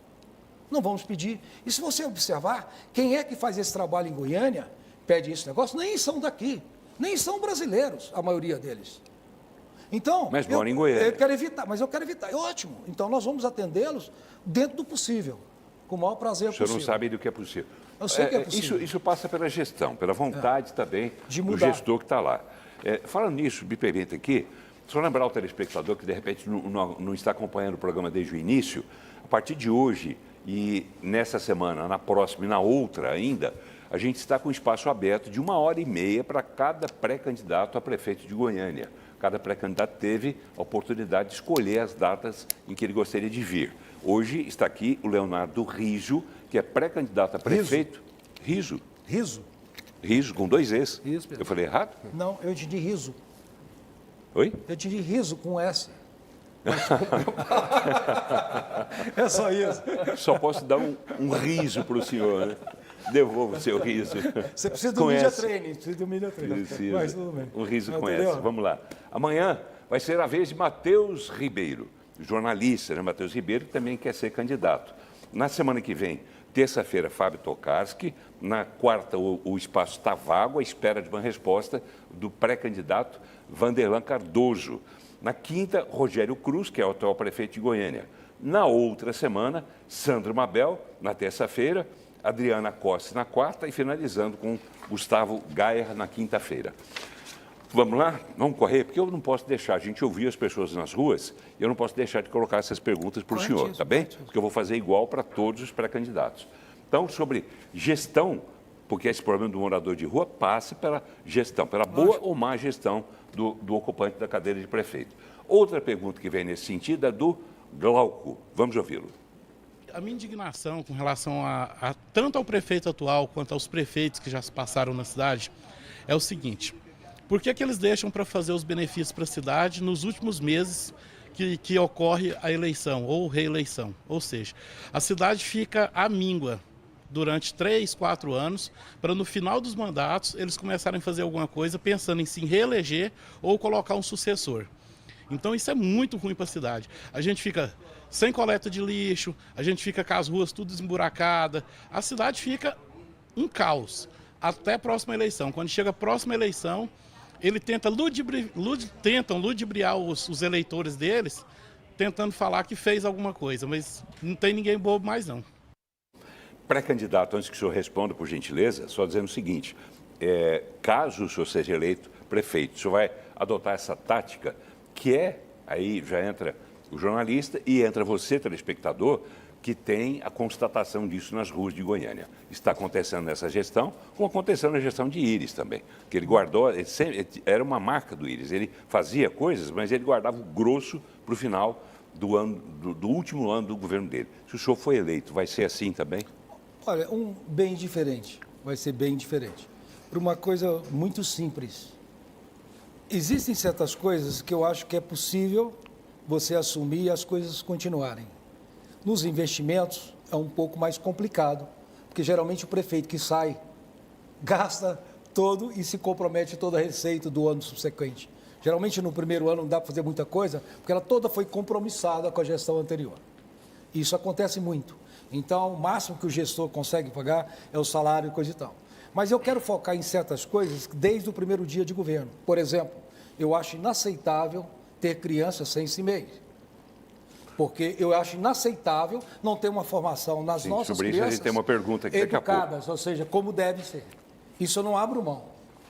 Não vamos pedir. E se você observar, quem é que faz esse trabalho em Goiânia, pede esse negócio, nem são daqui, nem são brasileiros, a maioria deles. Então, mas moram em Goiânia. Eu quero evitar, mas eu quero evitar. É ótimo. Então, nós vamos atendê-los dentro do possível, com o maior prazer possível. O senhor não sabe do que é possível. Eu sei que é possível. Isso passa pela gestão, pela vontade também do gestor que está lá. Falando nisso, me permita aqui, só lembrar ao telespectador que, de repente, não está acompanhando o programa desde o início, a partir de hoje e nessa semana, na próxima e na outra ainda, a gente está com espaço aberto de 1h30 para cada pré-candidato a prefeito de Goiânia. Cada pré-candidato teve a oportunidade de escolher as datas em que ele gostaria de vir. Hoje está aqui o Leonardo Riso, que é pré-candidato a prefeito. Riso? Riso, com 2 Es. Isso, Pedro. Eu falei errado? Não, eu entendi riso. Oi? Eu entendi riso com S. É só isso. Só posso dar um riso para o senhor, né? Devolvo o seu riso. Você precisa do media training. Precisa do media training. Precisa. Mas tudo bem. Um riso com Entendeu? essa. Vamos lá. Amanhã vai ser a vez de Matheus Ribeiro, jornalista, né? Matheus Ribeiro que também quer ser candidato. Na semana que vem, terça-feira, Fábio Tokarski. Na quarta, o espaço está vago, à espera de uma resposta do pré-candidato Vanderlan Cardoso. Na quinta, Rogério Cruz, que é o atual prefeito de Goiânia. Na outra semana, Sandro Mabel, na terça-feira, Adriana Costa na quarta e finalizando com Gustavo Gayer na quinta-feira. Vamos lá? Vamos correr? Porque eu não posso deixar, a gente ouvir as pessoas nas ruas, e eu não posso deixar de colocar essas perguntas para o senhor, tá bem? Porque eu vou fazer igual para todos os pré-candidatos. Então, sobre gestão, porque esse problema do morador de rua passa pela gestão, pela boa ou má gestão do ocupante da cadeira de prefeito. Outra pergunta que vem nesse sentido é do Glauco. Vamos ouvi-lo. A minha indignação com relação tanto ao prefeito atual quanto aos prefeitos que já se passaram na cidade é o seguinte: por que eles deixam para fazer os benefícios para a cidade nos últimos meses que ocorre a eleição ou reeleição? Ou seja, a cidade fica à míngua durante 3, 4 anos, para no final dos mandatos eles começarem a fazer alguma coisa pensando em se reeleger ou colocar um sucessor. Então isso é muito ruim para a cidade. A gente fica sem coleta de lixo, a gente fica com as ruas tudo esburacadas, a cidade fica um caos até a próxima eleição. Quando chega a próxima eleição, ele tentam ludibriar os eleitores deles, tentando falar que fez alguma coisa, mas não tem ninguém bobo mais não. Pré-candidato, antes que o senhor responda, por gentileza, só dizendo o seguinte, caso o senhor seja eleito prefeito, o senhor vai adotar essa tática, que aí já entra o jornalista e entra você, telespectador, que tem a constatação disso nas ruas de Goiânia. Está acontecendo nessa gestão, como aconteceu na gestão de Íris também, que ele guardou, era uma marca do Íris, ele fazia coisas, mas ele guardava o grosso para o final do último ano do governo dele. Se o senhor for eleito, vai ser assim também? Olha, bem diferente, vai ser bem diferente. Por uma coisa muito simples. Existem certas coisas que eu acho que é possível você assumir e as coisas continuarem. Nos investimentos é um pouco mais complicado, porque geralmente o prefeito que sai gasta todo e se compromete toda a receita do ano subsequente. Geralmente no primeiro ano não dá para fazer muita coisa, porque ela toda foi compromissada com a gestão anterior. Isso acontece muito. Então, o máximo que o gestor consegue pagar é o salário e coisa e tal. Mas eu quero focar em certas coisas desde o primeiro dia de governo. Por exemplo, eu acho inaceitável ter crianças sem CIMEI. Porque eu acho inaceitável não ter uma formação nas nossas sobre crianças isso a gente tem uma pergunta aqui daqui a pouco. educadas, ou seja, como deve ser. Isso eu não abro mão.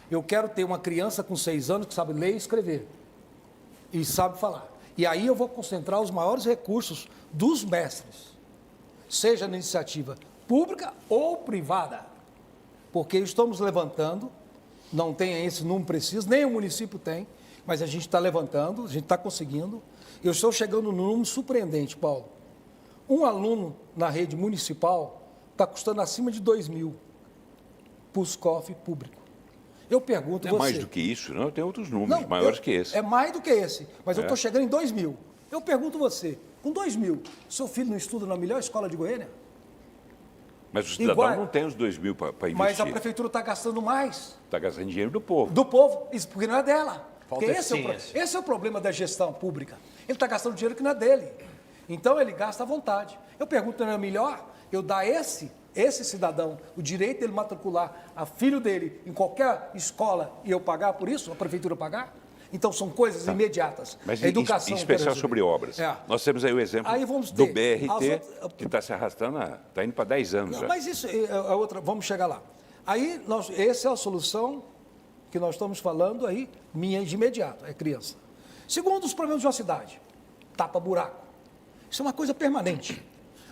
Eu quero ter uma criança com 6 anos que sabe ler e escrever e sabe falar. E aí eu vou concentrar os maiores recursos dos mestres, seja na iniciativa pública ou privada, porque estamos levantando, não tem esse número preciso, nem o município tem, mas a gente está levantando, a gente está conseguindo. Eu estou chegando num número surpreendente, Paulo. Um aluno na rede municipal está custando acima de 2.000 para os cofres públicos. Eu pergunto É você... mais do que isso, não? Tem outros números maiores que esse. É mais do que esse, mas eu estou chegando em 2.000. Eu pergunto você, com 2.000, seu filho não estuda na melhor escola de Goiânia? Mas o cidadão não tem os 2.000 para investir. Mas a prefeitura está gastando mais. Está gastando dinheiro do povo. Do povo, isso porque não é dela. Falta Porque eficiência. esse é o problema da gestão pública. Ele está gastando dinheiro que não é dele. Então ele gasta à vontade. Eu pergunto, não é melhor eu dar esse cidadão o direito de ele matricular a filho dele em qualquer escola e eu pagar por isso, a prefeitura pagar? Então são coisas imediatas. Mas a educação, em especial sobre obras. Nós temos aí o exemplo do BRT, que está se arrastando, está indo para 10 anos. Não, mas isso é outra, vamos chegar lá. Aí, essa é a solução que nós estamos falando aí, minha de imediato, é criança. Segundo, os problemas de uma cidade, tapa-buraco. Isso é uma coisa permanente.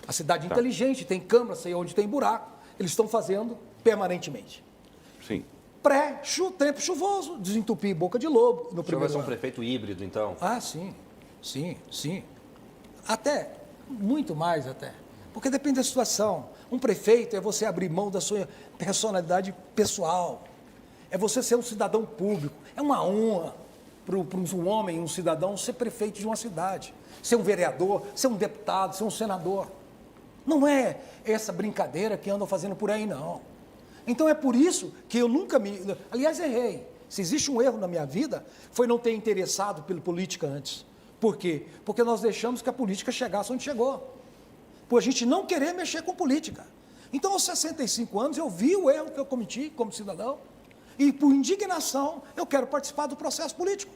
A cidade inteligente, tem câmara, sei onde tem buraco, eles estão fazendo permanentemente. Sim. Tempo chuvoso, desentupir boca de lobo no O senhor vai primeiro ser um ano. prefeito híbrido, então? Ah, sim. Até, muito mais até. Porque depende da situação. Um prefeito é você abrir mão da sua personalidade pessoal. É você ser um cidadão público. É uma honra para um homem, um cidadão, ser prefeito de uma cidade. Ser um vereador, ser um deputado, ser um senador. Não é essa brincadeira que andam fazendo por aí, não. Então é por isso que eu nunca Aliás, errei. Se existe um erro na minha vida, foi não ter interessado pela política antes. Por quê? Porque nós deixamos que a política chegasse onde chegou. Por a gente não querer mexer com política. Então, aos 65 anos, eu vi o erro que eu cometi como cidadão. E, por indignação, eu quero participar do processo político.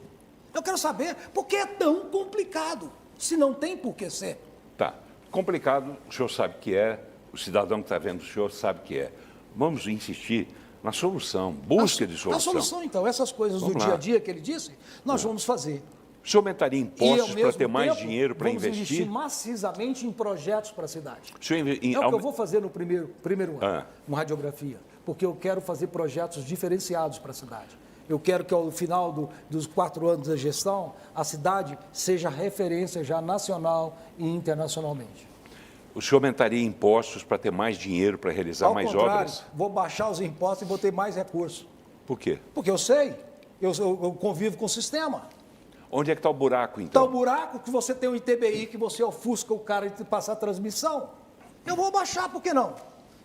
Eu quero saber por que é tão complicado, se não tem por que ser. Tá. Complicado, o senhor sabe que é, o cidadão que está vendo o senhor sabe que é. Vamos insistir na solução, busca de solução. A solução, então, essas coisas do dia a dia que ele disse, nós vamos fazer. O senhor aumentaria impostos para ter mais tempo, dinheiro para vamos investir? maciçamente em projetos para a cidade. O senhor É o que eu vou fazer no primeiro ano, uma radiografia, porque eu quero fazer projetos diferenciados para a cidade. Eu quero que ao final dos 4 anos da gestão, a cidade seja referência já nacional e internacionalmente. O senhor aumentaria impostos para ter mais dinheiro para realizar mais obras? Vou baixar os impostos e vou ter mais recursos. Por quê? Porque eu sei, eu convivo com o sistema. Onde é que está o buraco, Está então? o buraco que você tem um ITBI, que você ofusca o cara de passar a transmissão. Eu vou baixar, por que não?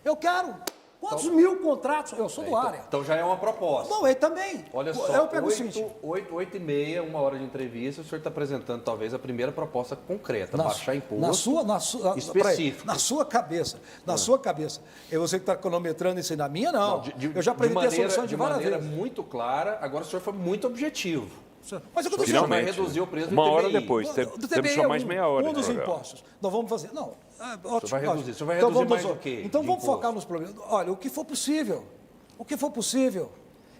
Eu quero. Quantos mil contratos? Eu sou do área. Então já é uma proposta. Bom, ele também. Olha só, eu pego o seguinte. 8 e meia, 1 hora de entrevista, o senhor está apresentando talvez a primeira proposta concreta, baixar imposto específico. Na sua cabeça, sua cabeça. É você que está cronometrando isso aí, na minha não. Eu já apresentei a solução de várias vezes. De maneira muito clara, agora o senhor foi muito objetivo. Mas eu o senhor vai reduzir o preço do Uma TBI. hora depois, temos só mais meia hora. Um dos impostos. Nós vamos fazer. Não, ótimo. O senhor vai reduzir mais o quê? Então vamos focar nos problemas. Olha, o que for possível. O que for possível.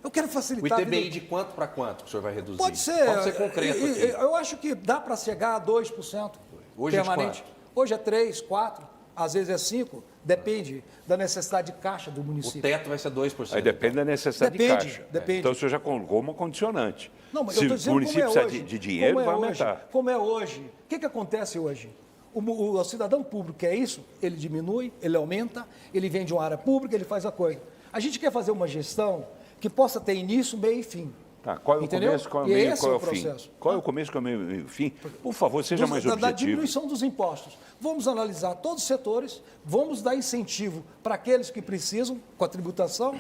Eu quero facilitar o ITBI de quanto para quanto que o senhor vai reduzir? Pode ser. Vamos ser concreto aqui. Eu acho que dá para chegar a 2% Hoje permanente. Hoje é 3, 4, às vezes é 5, depende da necessidade de caixa do município. O teto vai ser 2%. Aí depende da necessidade de caixa. Depende. Então o senhor já colocou uma condicionante. Não, mas se eu tô o município como é precisa hoje, de dinheiro, vai aumentar. Como é hoje. O que acontece hoje? O cidadão público quer isso, ele diminui, ele aumenta, ele vem de uma área pública, ele faz a coisa. A gente quer fazer uma gestão que possa ter início, meio e fim. Tá, qual é o Entendeu? começo, qual é o meio e qual é o fim? Processo. Qual é o começo, qual é o meio e o fim? Por favor, seja mais objetivo. Da diminuição dos impostos. Vamos analisar todos os setores, vamos dar incentivo para aqueles que precisam, com a tributação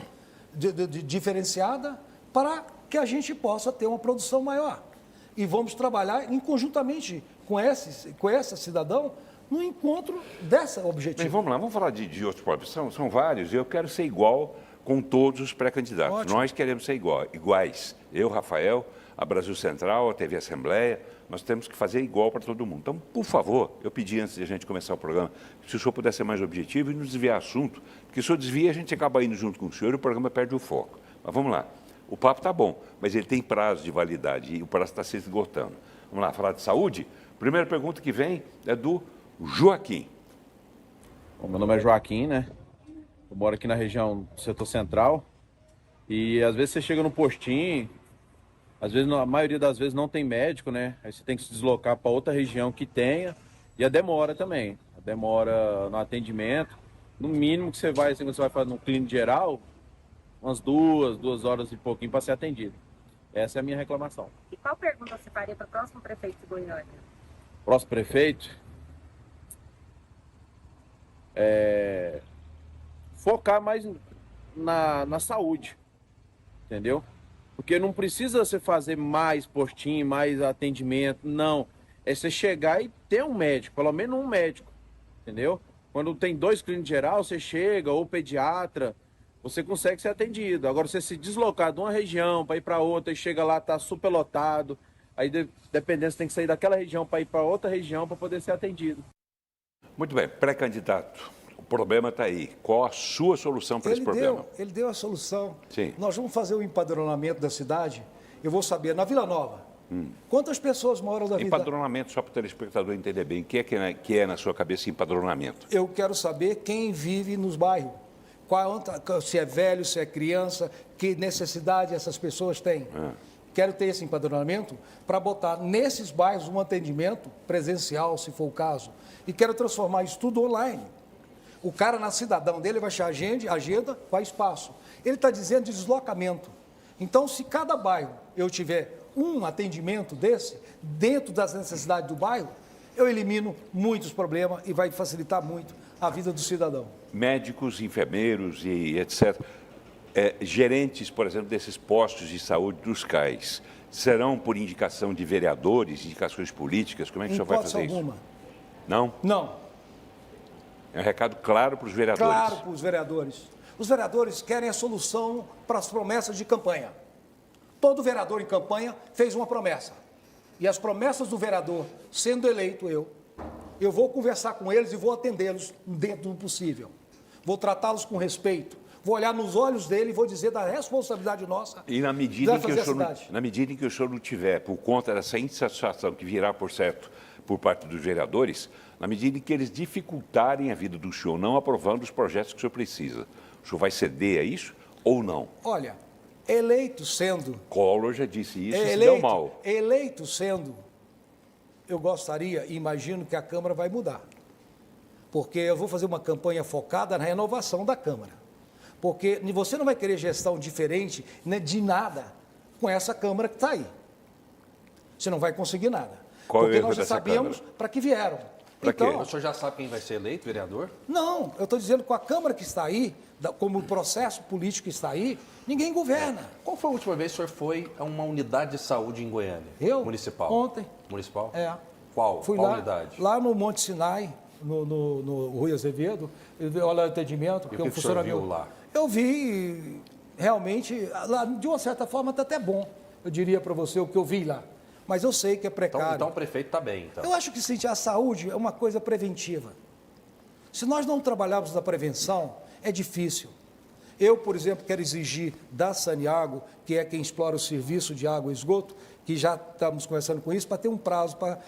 diferenciada, para que a gente possa ter uma produção maior. E vamos trabalhar conjuntamente com esse cidadão no encontro dessa objetivo. Mas vamos lá, vamos falar de outros problemas. São vários e eu quero ser igual com todos os pré-candidatos. Ótimo. Nós queremos ser iguais. Eu, Rafael, a Brasil Central, a TV Assembleia, nós temos que fazer igual para todo mundo. Então, por favor, eu pedi antes de a gente começar o programa, se o senhor pudesse ser mais objetivo e nos desviar assunto, porque se o senhor desvia, a gente acaba indo junto com o senhor e o programa perde o foco. Mas vamos lá. O papo está bom, mas ele tem prazo de validade e o prazo está se esgotando. Vamos lá, falar de saúde? Primeira pergunta que vem é do Joaquim. Bom, meu nome é Joaquim, né? Eu moro aqui na região do setor central e às vezes você chega no postinho, às vezes, a maioria das vezes não tem médico, né? Aí você tem que se deslocar para outra região que tenha e a demora também. A demora no atendimento. No mínimo que você vai, assim, quando você vai fazer no clínico geral, umas 2 horas e pouquinho para ser atendido. Essa é a minha reclamação. E qual pergunta você faria para o próximo prefeito de Goiânia? Próximo prefeito? Focar mais na saúde, entendeu? Porque não precisa você fazer mais postinho, mais atendimento, não. É você chegar e ter um médico, pelo menos um médico, entendeu? Quando tem 2 clínicos geral, você chega, ou pediatra, você consegue ser atendido. Agora, você se deslocar de uma região para ir para outra e chega lá, está superlotado, aí dependendo, você tem que sair daquela região para ir para outra região para poder ser atendido. Muito bem, pré-candidato. O problema está aí. Qual a sua solução para esse problema? Ele deu a solução. Sim. Nós vamos fazer o empadronamento da cidade. Eu vou saber, na Vila Nova, quantas pessoas moram da Vila Nova? Empadronamento, só para o telespectador entender bem, o que é na sua cabeça empadronamento? Eu quero saber quem vive nos bairros. Se é velho, se é criança, que necessidade essas pessoas têm. Quero ter esse empadronamento para botar nesses bairros um atendimento presencial, se for o caso. E quero transformar isso tudo online. O cara, na cidadão dele, vai achar agenda, vai espaço. Ele está dizendo de deslocamento. Então, se cada bairro eu tiver um atendimento desse, dentro das necessidades do bairro, eu elimino muitos problemas e vai facilitar muito a vida do cidadão. Médicos, enfermeiros e etc. Gerentes, por exemplo, desses postos de saúde dos CAIs, serão por indicação de vereadores, indicações políticas? Como é que o senhor vai fazer alguma. isso? Não? Não. É um recado claro para os vereadores. Claro para os vereadores. Os vereadores querem a solução para as promessas de campanha. Todo vereador em campanha fez uma promessa. E as promessas do vereador, sendo eleito eu vou conversar com eles e vou atendê-los dentro do possível. Vou tratá-los com respeito. Vou olhar nos olhos dele e vou dizer da responsabilidade nossa. E na medida em que o senhor não tiver, por conta dessa insatisfação que virá, por certo, por parte dos vereadores, na medida em que eles dificultarem a vida do senhor, não aprovando os projetos que o senhor precisa, o senhor vai ceder a isso ou não? Olha, eleito sendo... Collor já disse isso e se deu mal. Eleito sendo, eu gostaria e imagino que a Câmara vai mudar. Porque eu vou fazer uma campanha focada na renovação da Câmara. Porque você não vai querer gestão diferente, né, de nada com essa Câmara que está aí. Você não vai conseguir nada. Qual porque é o erro nós já dessa sabíamos Câmara? para que vieram. Pra quê? O senhor já sabe quem vai ser eleito, vereador? Não, eu estou dizendo que com a Câmara que está aí, como o processo político que está aí, ninguém governa. Qual foi a última vez que o senhor foi a uma unidade de saúde em Goiânia? Eu? Municipal? Ontem. Municipal? É. Qual? Fui Qual lá, unidade? lá no Monte Sinai, no Rui Azevedo, eu vi o atendimento, E o que o senhor viu lá? Eu vi, realmente, lá, de uma certa forma, está até bom, eu diria para você o que eu vi lá. Mas eu sei que é precário. Então o prefeito está bem, então. Eu acho que sim, a saúde é uma coisa preventiva. Se nós não trabalharmos na prevenção, é difícil. Eu, por exemplo, quero exigir da Saniago, que é quem explora o serviço de água e esgoto, que já estamos conversando com isso, para ter um prazo para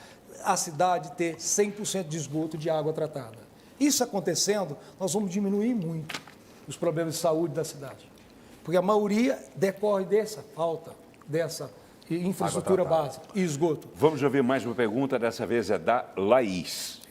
a cidade ter 100% de esgoto de água tratada. Isso acontecendo, nós vamos diminuir muito os problemas de saúde da cidade. Porque a maioria decorre dessa falta, dessa infraestrutura básica e esgoto. Vamos ouvir mais uma pergunta, dessa vez é da Laís.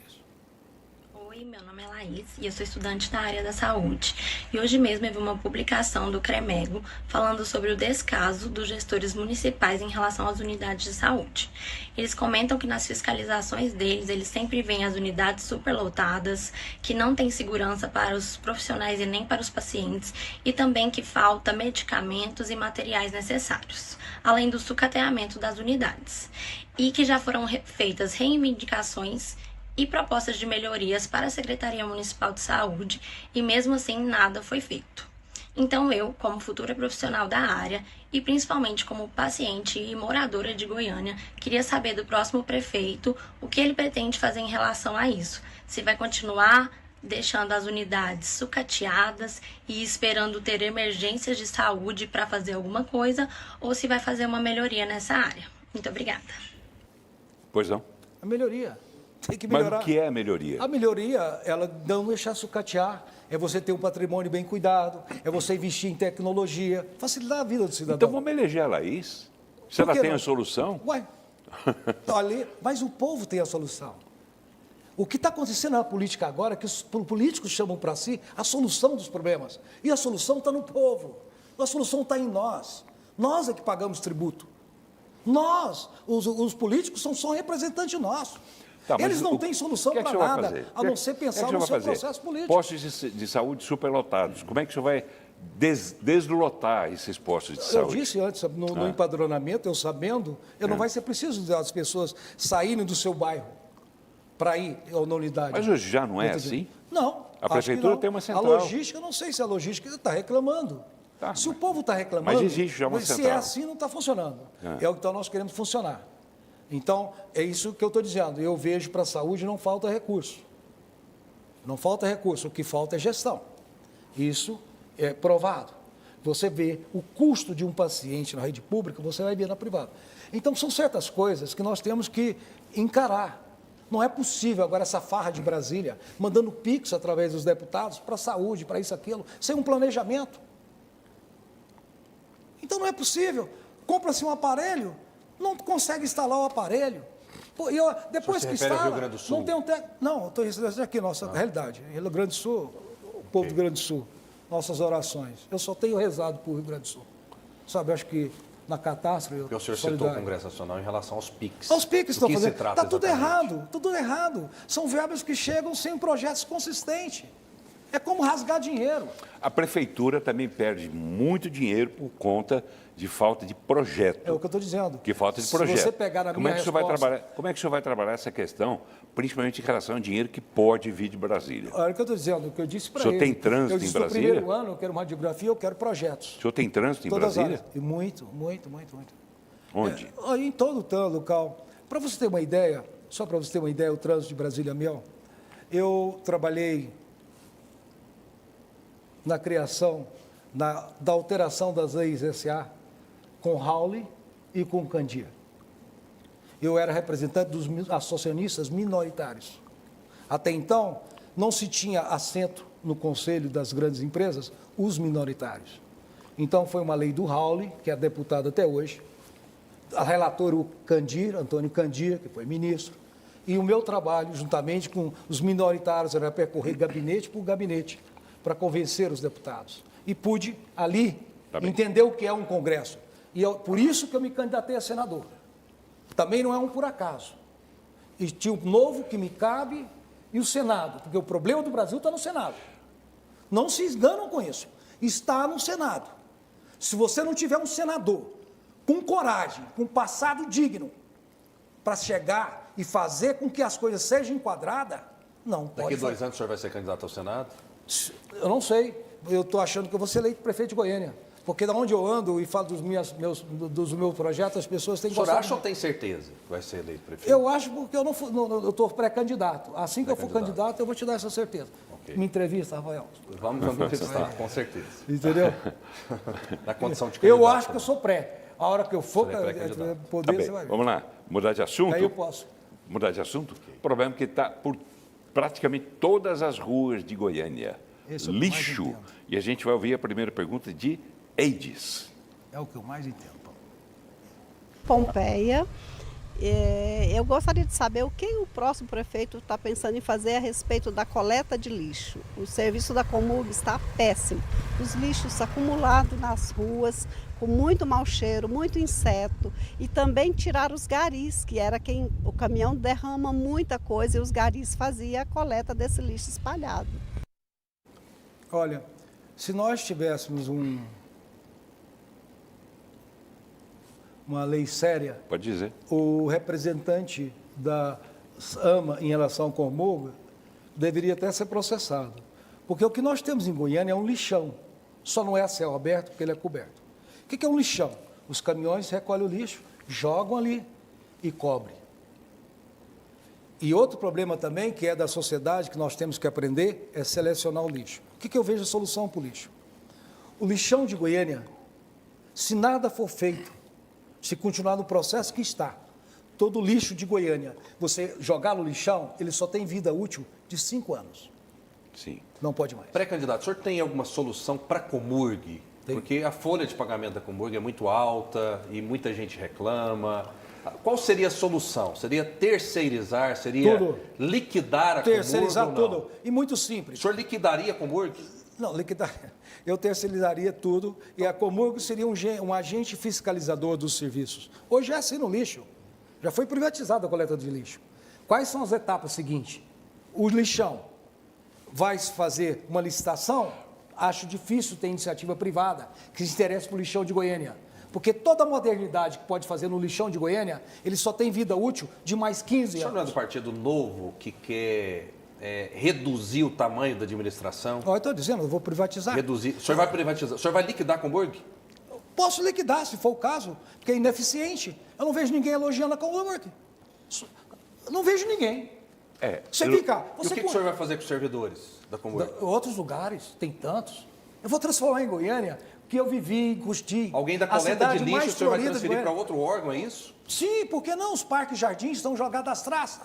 Oi, meu nome é Laís e eu sou estudante da área da saúde. E hoje mesmo eu vi uma publicação do CREMEGO falando sobre o descaso dos gestores municipais em relação às unidades de saúde. Eles comentam que nas fiscalizações deles, eles sempre veem as unidades superlotadas, que não tem segurança para os profissionais e nem para os pacientes, e também que falta medicamentos e materiais necessários, além do sucateamento das unidades. E que já foram feitas reivindicações e propostas de melhorias para a Secretaria Municipal de Saúde e mesmo assim nada foi feito. Então eu, como futura profissional da área e principalmente como paciente e moradora de Goiânia, queria saber do próximo prefeito o que ele pretende fazer em relação a isso. Se vai continuar deixando as unidades sucateadas e esperando ter emergências de saúde para fazer alguma coisa ou se vai fazer uma melhoria nessa área. Muito obrigada. Pois não. A melhoria. Tem que melhorar. Mas o que é a melhoria? A melhoria, ela não deixar sucatear, é você ter um patrimônio bem cuidado, é você investir em tecnologia, facilitar a vida do cidadão. Então vamos eleger a Laís. Se ela tem a solução... Ué, olha, mas o povo tem a solução. O que está acontecendo na política agora é que os políticos chamam para si a solução dos problemas. E a solução está no povo. A solução está em nós. Nós é que pagamos tributo. Nós, os políticos, são representantes nossos. Tá, eles não têm solução para nada, a não ser pensar no seu processo político. Postos de saúde superlotados. Como é que o senhor vai deslotar esses postos de saúde? Eu disse antes, no empadronamento, eu sabendo, não vai ser preciso as pessoas saírem do seu bairro para ir na unidade. Mas hoje já não é assim? Não. A prefeitura tem uma central. A logística, eu não sei se a logística está reclamando. Tá, se o povo está reclamando, mas existe já uma se central. é assim, não está funcionando. É o que nós queremos funcionar. Então, é isso que eu estou dizendo. Eu vejo para a saúde não falta recurso. Não falta recurso, o que falta é gestão. Isso é provado. Você vê o custo de um paciente na rede pública, você vai ver na privada. Então, são certas coisas que nós temos que encarar. Não é possível agora essa farra de Brasília, mandando pix através dos deputados para a saúde, para isso, aquilo, sem um planejamento. Então, não é possível. Compra-se um aparelho, não consegue instalar o aparelho. Pô, depois que instala, Rio Grande do Sul? não tem um técnico. Não, estou dizendo aqui, nossa realidade. Rio Grande do Sul, o povo do Rio Grande do Sul, nossas orações. Eu só tenho rezado por Rio Grande do Sul. Sabe, eu acho que na catástrofe... Porque o senhor citou o Congresso Nacional em relação aos PICs. Aos PICs estão fazendo. Está tudo exatamente? errado, tudo errado. São verbas que chegam sem projetos consistentes. É como rasgar dinheiro. A prefeitura também perde muito dinheiro por conta de falta de projeto. É o que eu estou dizendo. Que falta de projeto. Se você pegar na minha resposta... Como é que o senhor vai trabalhar essa questão, principalmente em relação ao dinheiro que pode vir de Brasília? Olha o que eu estou dizendo, o que eu disse para ele. O senhor tem ele. trânsito eu disse, em Brasília? No primeiro ano eu quero uma radiografia, eu quero projetos. O senhor tem trânsito em Todas Brasília? Áreas. E muito. Onde? Em todo o local. Para você ter uma ideia, só para você ter uma ideia, o trânsito de Brasília meu, eu trabalhei na criação, da alteração das leis SA com Raul e com Candia. Eu era representante dos acionistas minoritários. Até então, não se tinha assento no conselho das grandes empresas os minoritários. Então, foi uma lei do Raul, que é deputado até hoje, a relator o Candir, Antônio Candir, que foi ministro, e o meu trabalho, juntamente com os minoritários, era percorrer gabinete por gabinete, para convencer os deputados. E pude, ali, entender o que é um Congresso. E por isso que eu me candidatei a senador. Também não é um por acaso. E tinha um novo que me cabe E o Senado? Porque o problema do Brasil está no Senado. Não se enganam com isso. Está no Senado. Se você não tiver um senador com coragem, com passado digno, para chegar e fazer com que as coisas sejam enquadradas, não pode. Daqui 2 anos o senhor vai ser candidato ao Senado? Eu não sei. Eu estou achando que eu vou ser eleito prefeito de Goiânia. Porque da onde eu ando e falo dos meus projetos, as pessoas têm que O senhor gostar. acha ou tem certeza que vai ser eleito prefeito? Eu acho porque eu estou pré-candidato. Assim que eu for candidato, eu vou te dar essa certeza. Ok. Me entrevista, Rafael. Vamos entrevistar, com certeza. Entendeu? Na condição de candidato. Eu acho que eu sou pré. A hora que eu for Você é pré-candidato. poder, Tá bem, você vai ver. vamos lá. Mudar de assunto? Aí eu posso. Mudar de assunto? O problema é que está por praticamente todas as ruas de Goiânia. Esse é o que eu mais Lixo. entendo. E a gente vai ouvir a primeira pergunta de Eides. É o que eu mais entendo, Paulo. Pompeia. Eu gostaria de saber o que o próximo prefeito está pensando em fazer a respeito da coleta de lixo. O serviço da Comurg está péssimo. Os lixos acumulados nas ruas, com muito mau cheiro, muito inseto. E também tirar os garis, que era quem o caminhão derrama muita coisa e os garis faziam a coleta desse lixo espalhado. Olha, se nós tivéssemos uma lei séria, Pode dizer. o representante da AMA em relação ao Comurg deveria até ser processado. Porque o que nós temos em Goiânia é um lixão. Só não é a céu aberto porque ele é coberto. O que é um lixão? Os caminhões recolhem o lixo, jogam ali e cobrem. E outro problema também, que é da sociedade, que nós temos que aprender, é selecionar o lixo. O que eu vejo a solução para o lixo? O lixão de Goiânia, se nada for feito, se continuar no processo que está, todo lixo de Goiânia, você jogar no lixão, ele só tem vida útil de 5 anos. Sim. Não pode mais. Pré-candidato, o senhor tem alguma solução para a Comurg? Porque a folha de pagamento da Comurg é muito alta e muita gente reclama. Qual seria a solução? Seria terceirizar? Seria Tudo. liquidar a Terceirizar Comurg ou não? tudo. E muito simples. O senhor liquidaria a Comurg? Não, liquidar. Eu terceirizaria tudo e a Comurg seria um agente fiscalizador dos serviços. Hoje é assim no lixo. Já foi privatizada a coleta de lixo. Quais são as etapas seguintes? O lixão vai se fazer uma licitação? Acho difícil ter iniciativa privada que se interesse por lixão de Goiânia. Porque toda a modernidade que pode fazer no lixão de Goiânia, ele só tem vida útil de mais 15 O senhor anos. não é do Partido Novo que quer reduzir o tamanho da administração? Eu estou dizendo, eu vou privatizar. Reduzir. O senhor vai privatizar? O senhor vai liquidar a Comurg? Posso liquidar, se for o caso, porque é ineficiente. Eu não vejo ninguém elogiando a Comurg. Eu não vejo ninguém. Você fica... E o que o senhor vai fazer com os servidores da Comurg? Outros lugares, tem tantos. Eu vou transformar em Goiânia, que eu vivi, curti. Alguém da coleta de lixo, o senhor vai transferir para outro órgão, é isso? Sim, por que não? Os parques e jardins estão jogados às traças.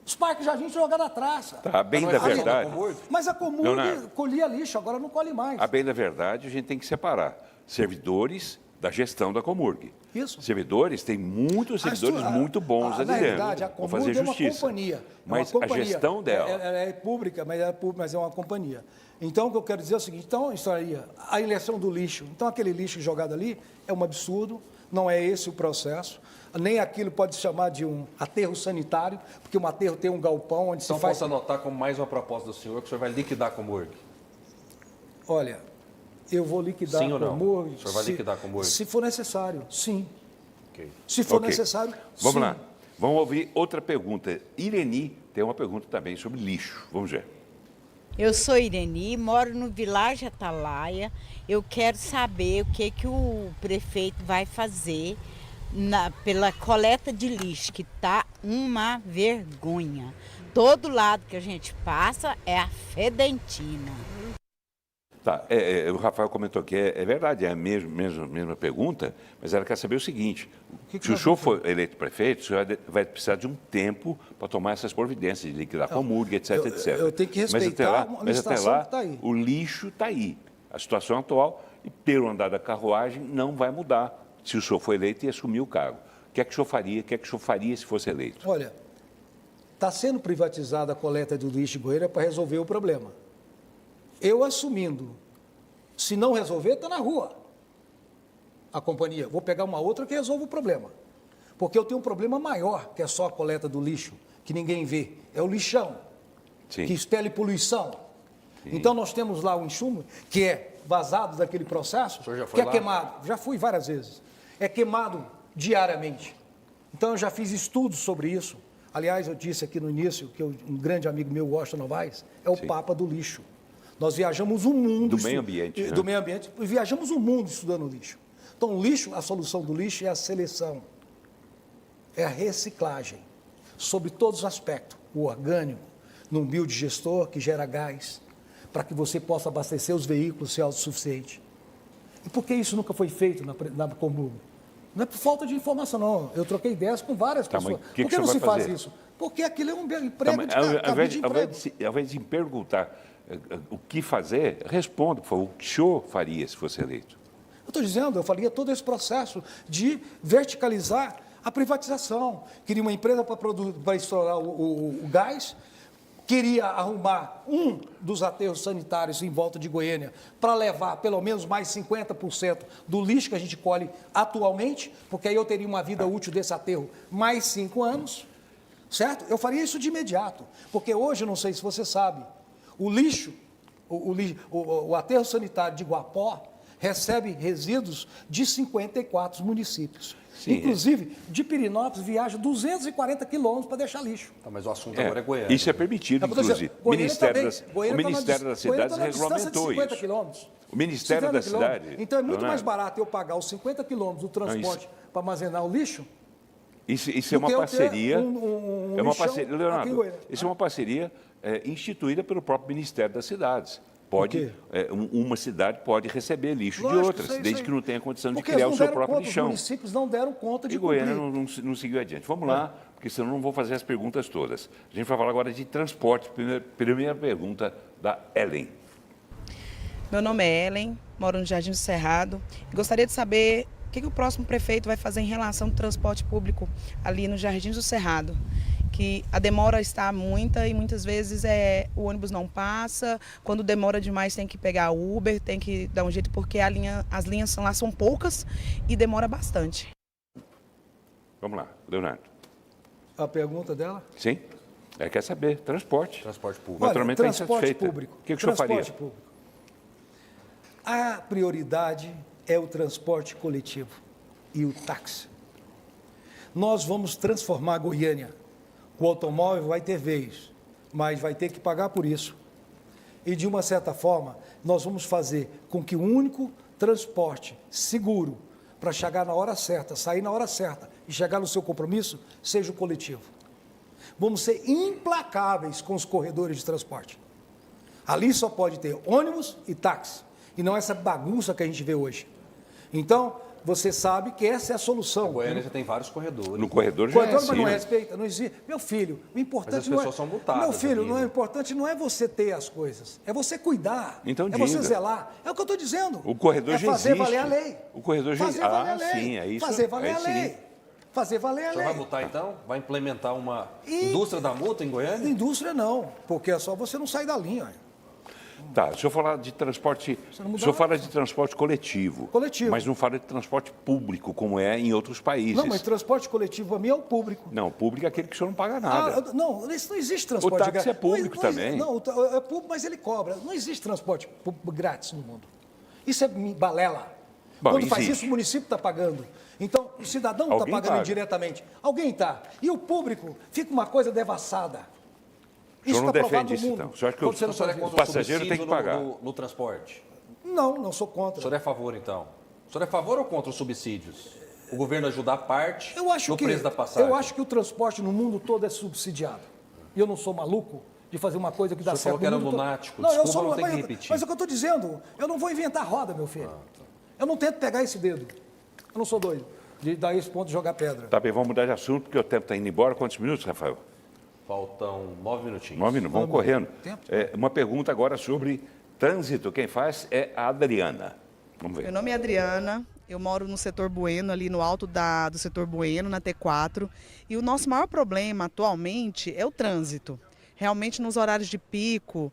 Os parques e jardins estão jogados à traça. Tá, bem Mas da não é verdade. Mas a Comurg Leonardo. colhia lixo, agora não colhe mais. A bem da verdade, a gente tem que separar servidores da gestão da Comurg. Isso. Servidores, tem muitos servidores muito bons ali na dentro. verdade, a Vou Comurg fazer é uma justiça. companhia. Mas a gestão dela... Ela é pública, mas é uma companhia. Então, o que eu quero dizer é o seguinte, então, estaria a eleição do lixo. Então, aquele lixo jogado ali é um absurdo, não é esse o processo. Nem aquilo pode se chamar de um aterro sanitário, porque um aterro tem um galpão onde Então se faz... posso anotar como mais uma proposta do senhor que o senhor vai liquidar a Comurg? Olha, eu vou liquidar Sim ou a não? Comurg... O senhor vai liquidar a Comurg? Se for necessário, sim. Ok. Se for Ok. necessário, Vamos sim. lá. Vamos ouvir outra pergunta. Ireni tem uma pergunta também sobre lixo. Vamos ver. Eu sou Ireni, moro no Vilagem Atalaia. Eu quero saber o que o prefeito vai fazer pela coleta de lixo, que está uma vergonha. Todo lado que a gente passa é a fedentina. Tá, o Rafael comentou que é verdade, é a mesma pergunta, mas ela quer saber o seguinte: se o senhor for eleito prefeito, o senhor vai precisar de um tempo para tomar essas providências, de liquidar a Comurg, etc, etc. Eu tenho que respeitar uma mas até licitação lá, que tá aí. o lixo está aí. A situação atual, e pelo andar da carruagem, não vai mudar se o senhor for eleito e assumir o cargo. O que é que o senhor faria? O que é que o senhor faria se fosse eleito? Olha, está sendo privatizada a coleta do lixo de Goiânia para resolver o problema. Eu assumindo, se não resolver, está na rua. A companhia, vou pegar uma outra que resolva o problema. Porque eu tenho um problema maior, que é só a coleta do lixo. que ninguém vê, é o lixão, Sim. que expele poluição. Então nós temos lá o enxume que é vazado daquele processo, O senhor já foi que é lá? queimado. Já fui várias vezes. É queimado diariamente. Então eu já fiz estudos sobre isso. Aliás, eu disse aqui no início que um grande amigo meu, Washington Novaes, é o Sim. Papa do lixo. Nós viajamos o mundo... Do meio ambiente, né? Do meio ambiente. E viajamos o mundo estudando lixo. Então, o lixo, a solução do lixo é a seleção. É a reciclagem. Sobre todos os aspectos. O orgânico, num biodigestor que gera gás, para que você possa abastecer os veículos, ser autossuficiente. E por que isso nunca foi feito na Comum? Não é por falta de informação, não. Eu troquei ideias com várias pessoas. mas que por que não você se vai faz fazer? isso? Porque aquilo é um emprego Tá, mas ao invés, de ao emprego. ao invés de me perguntar o que fazer, responda, por favor, o que o senhor faria se fosse eleito? Eu estou dizendo, eu faria todo esse processo de verticalizar a privatização. Queria uma empresa para estourar o gás, queria arrumar um dos aterros sanitários em volta de Goiânia para levar pelo menos mais 50% do lixo que a gente colhe atualmente, porque aí eu teria uma vida útil desse aterro mais 5 anos, certo? Eu faria isso de imediato, porque hoje, eu não sei se você sabe, o lixo, o aterro sanitário de Guapó recebe resíduos de 54 municípios. Sim, Inclusive, de Pirinópolis viaja 240 quilômetros para deixar lixo. Tá, mas o assunto agora é Goiânia. Isso é permitido, inclusive. O Ministério das Cidades regulamentou isso. Quilômetros. O Ministério da Cidade... Então é muito Leonardo, mais barato eu pagar os 50 quilômetros do transporte para armazenar o lixo. Isso é do uma que eu ter parceria. um É uma lixão parceria, aqui em Leonardo. Goiânia. Isso é uma parceria instituída pelo próprio Ministério das Cidades. Pode, uma cidade pode receber lixo Lógico, de outras, sei, desde sei. que não tenha condição Porque de criar eles o seu não deram próprio conta, lixão. Os municípios não deram conta de E Goiânia cumprir. não seguiu adiante. Vamos lá, porque senão eu não vou fazer as perguntas todas. A gente vai falar agora de transporte. Primeira pergunta da Ellen. Meu nome é Ellen, moro no Jardim do Cerrado. Gostaria de saber o que o próximo prefeito vai fazer em relação ao transporte público ali no Jardim do Cerrado. Que a demora está muita e muitas vezes o ônibus não passa. Quando demora demais tem que pegar Uber, tem que dar um jeito porque as linhas lá são poucas e demora bastante. Vamos lá, Leonardo. A pergunta dela? Sim? Quer saber, transporte. Transporte público. Naturalmente está transporte insatisfeita. público. O que o senhor faria? Transporte público. A prioridade é o transporte coletivo e o táxi. Nós vamos transformar Goiânia. O automóvel vai ter vez, mas vai ter que pagar por isso. E, de uma certa forma, nós vamos fazer com que o único transporte seguro para chegar na hora certa, sair na hora certa e chegar no seu compromisso, seja o coletivo. Vamos ser implacáveis com os corredores de transporte. Ali só pode ter ônibus e táxi, e não essa bagunça que a gente vê hoje. Então, você sabe que essa é a solução. Em Goiânia já tem vários corredores. No corredor já Corredor, assim, mas não né? respeita, não existe. Meu filho, o importante Mas as não pessoas são multadas Meu filho, ali, não é né? importante, não é você ter as coisas, é você cuidar. Então é você diga. zelar. É o que eu estou dizendo. O corredor já fazer existe. valer a lei. O corredor já fazer existe. valer a lei. Sim, é isso. Fazer valer Aí a sim. lei. Fazer valer a O senhor vai lei. multar então? Vai implementar uma E- indústria da multa em Goiânia? Indústria não, porque é só você não sair da linha. Tá, o senhor fala de transporte. Você não O muda senhor nada. fala de transporte coletivo. Coletivo. Mas não fala de transporte público, como é em outros países. Não, mas transporte coletivo para mim é o público. Não, o público é aquele que o senhor não paga nada. Não, isso não existe transporte O táxi grátis. é público Não, também. Não, é público, mas ele cobra. Não existe transporte grátis no mundo. Isso é balela. Bom, Quando faz existe. isso, o município está pagando. Então, o cidadão está Alguém pagando paga. diretamente. Alguém está. E o público fica uma coisa devassada. O senhor não tá provado defende no isso, mundo. então? O senhor acha que Quando você não O senhor é faz contra O passageiro o tem que subsídio pagar. no transporte? isso. Não sou O contra. senhor é a favor, então? O senhor é a favor ou contra os subsídios? O governo ajudar parte Eu acho no que, preço da passagem? eu acho que o transporte no mundo todo é subsidiado. E eu não sou maluco de fazer uma coisa que dá O senhor certo falou que era no mundo todo. lunático. Não, eu Desculpa, sou não tem que mas, repetir. mas é o que eu estou dizendo. Eu não vou inventar roda, meu filho. Eu não tento pegar esse dedo. Eu não sou doido de dar esse ponto de jogar pedra. Tá bem, vamos mudar de assunto, porque o tempo está indo embora. Quantos minutos, Rafael? Faltam 9 minutinhos. 9 minutos, vamos correndo. Tempo. Uma pergunta agora sobre trânsito. Quem faz é a Adriana. Vamos ver. Meu nome é Adriana, eu moro no setor Bueno, ali no alto do setor Bueno, na T4. E o nosso maior problema atualmente é o trânsito. Realmente nos horários de pico,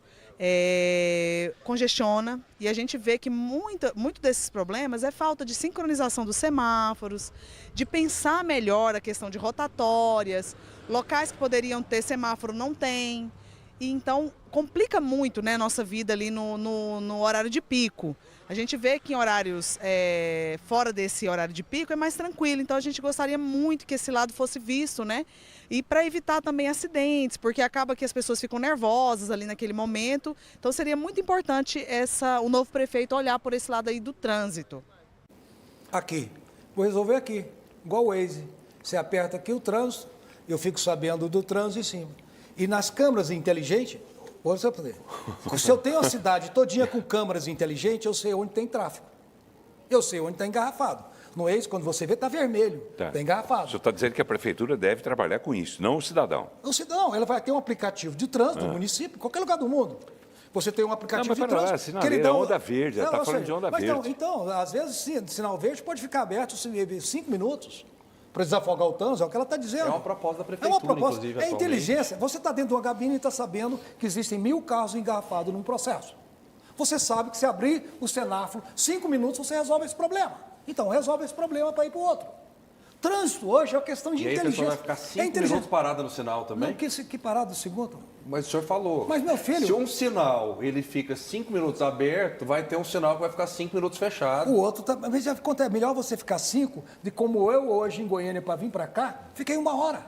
congestiona e a gente vê que muito desses problemas é falta de sincronização dos semáforos, de pensar melhor a questão de rotatórias, locais que poderiam ter semáforo não tem. E então complica muito, né, nossa vida ali no horário de pico. A gente vê que em horários fora desse horário de pico é mais tranquilo, então a gente gostaria muito que esse lado fosse visto, né? E para evitar também acidentes, porque acaba que as pessoas ficam nervosas ali naquele momento. Então seria muito importante o novo prefeito olhar por esse lado aí do trânsito. Aqui, vou resolver aqui, igual o Waze. Você aperta aqui o trânsito, eu fico sabendo do trânsito em cima. E nas câmeras inteligentes, se eu tenho a cidade todinha com câmeras inteligentes, eu sei onde tem tráfego. Eu sei onde está engarrafado. No Waze, quando você vê, está vermelho, está engarrafado. O senhor está dizendo que a prefeitura deve trabalhar com isso, não o cidadão. O cidadão, ela vai ter um aplicativo de trânsito no município, em qualquer lugar do mundo. Você tem um aplicativo de trânsito. Sinaleira, onda verde, ela está falando de onda verde. Então, às vezes, sim, sinal verde pode ficar aberto 5 minutos. Para desafogar o trânsito, é o que ela está dizendo. É uma proposta da prefeitura, inclusive, é inteligência. Você está dentro de uma cabine e está sabendo que existem 1000 carros engarrafados num processo. Você sabe que se abrir o semáforo, 5 minutos você resolve esse problema. Então, resolve esse problema para ir para o outro. Trânsito hoje é uma questão de inteligência. E aí a pessoa vai ficar 5 minutos parada no sinal também? Não, que parada do segundo? Mas o senhor falou. Mas, meu filho... Se um sinal ele fica 5 minutos aberto, vai ter um sinal que vai ficar 5 minutos fechado. O outro, mas é melhor você ficar 5, de como eu hoje em Goiânia para vir para cá, fiquei 1 hora.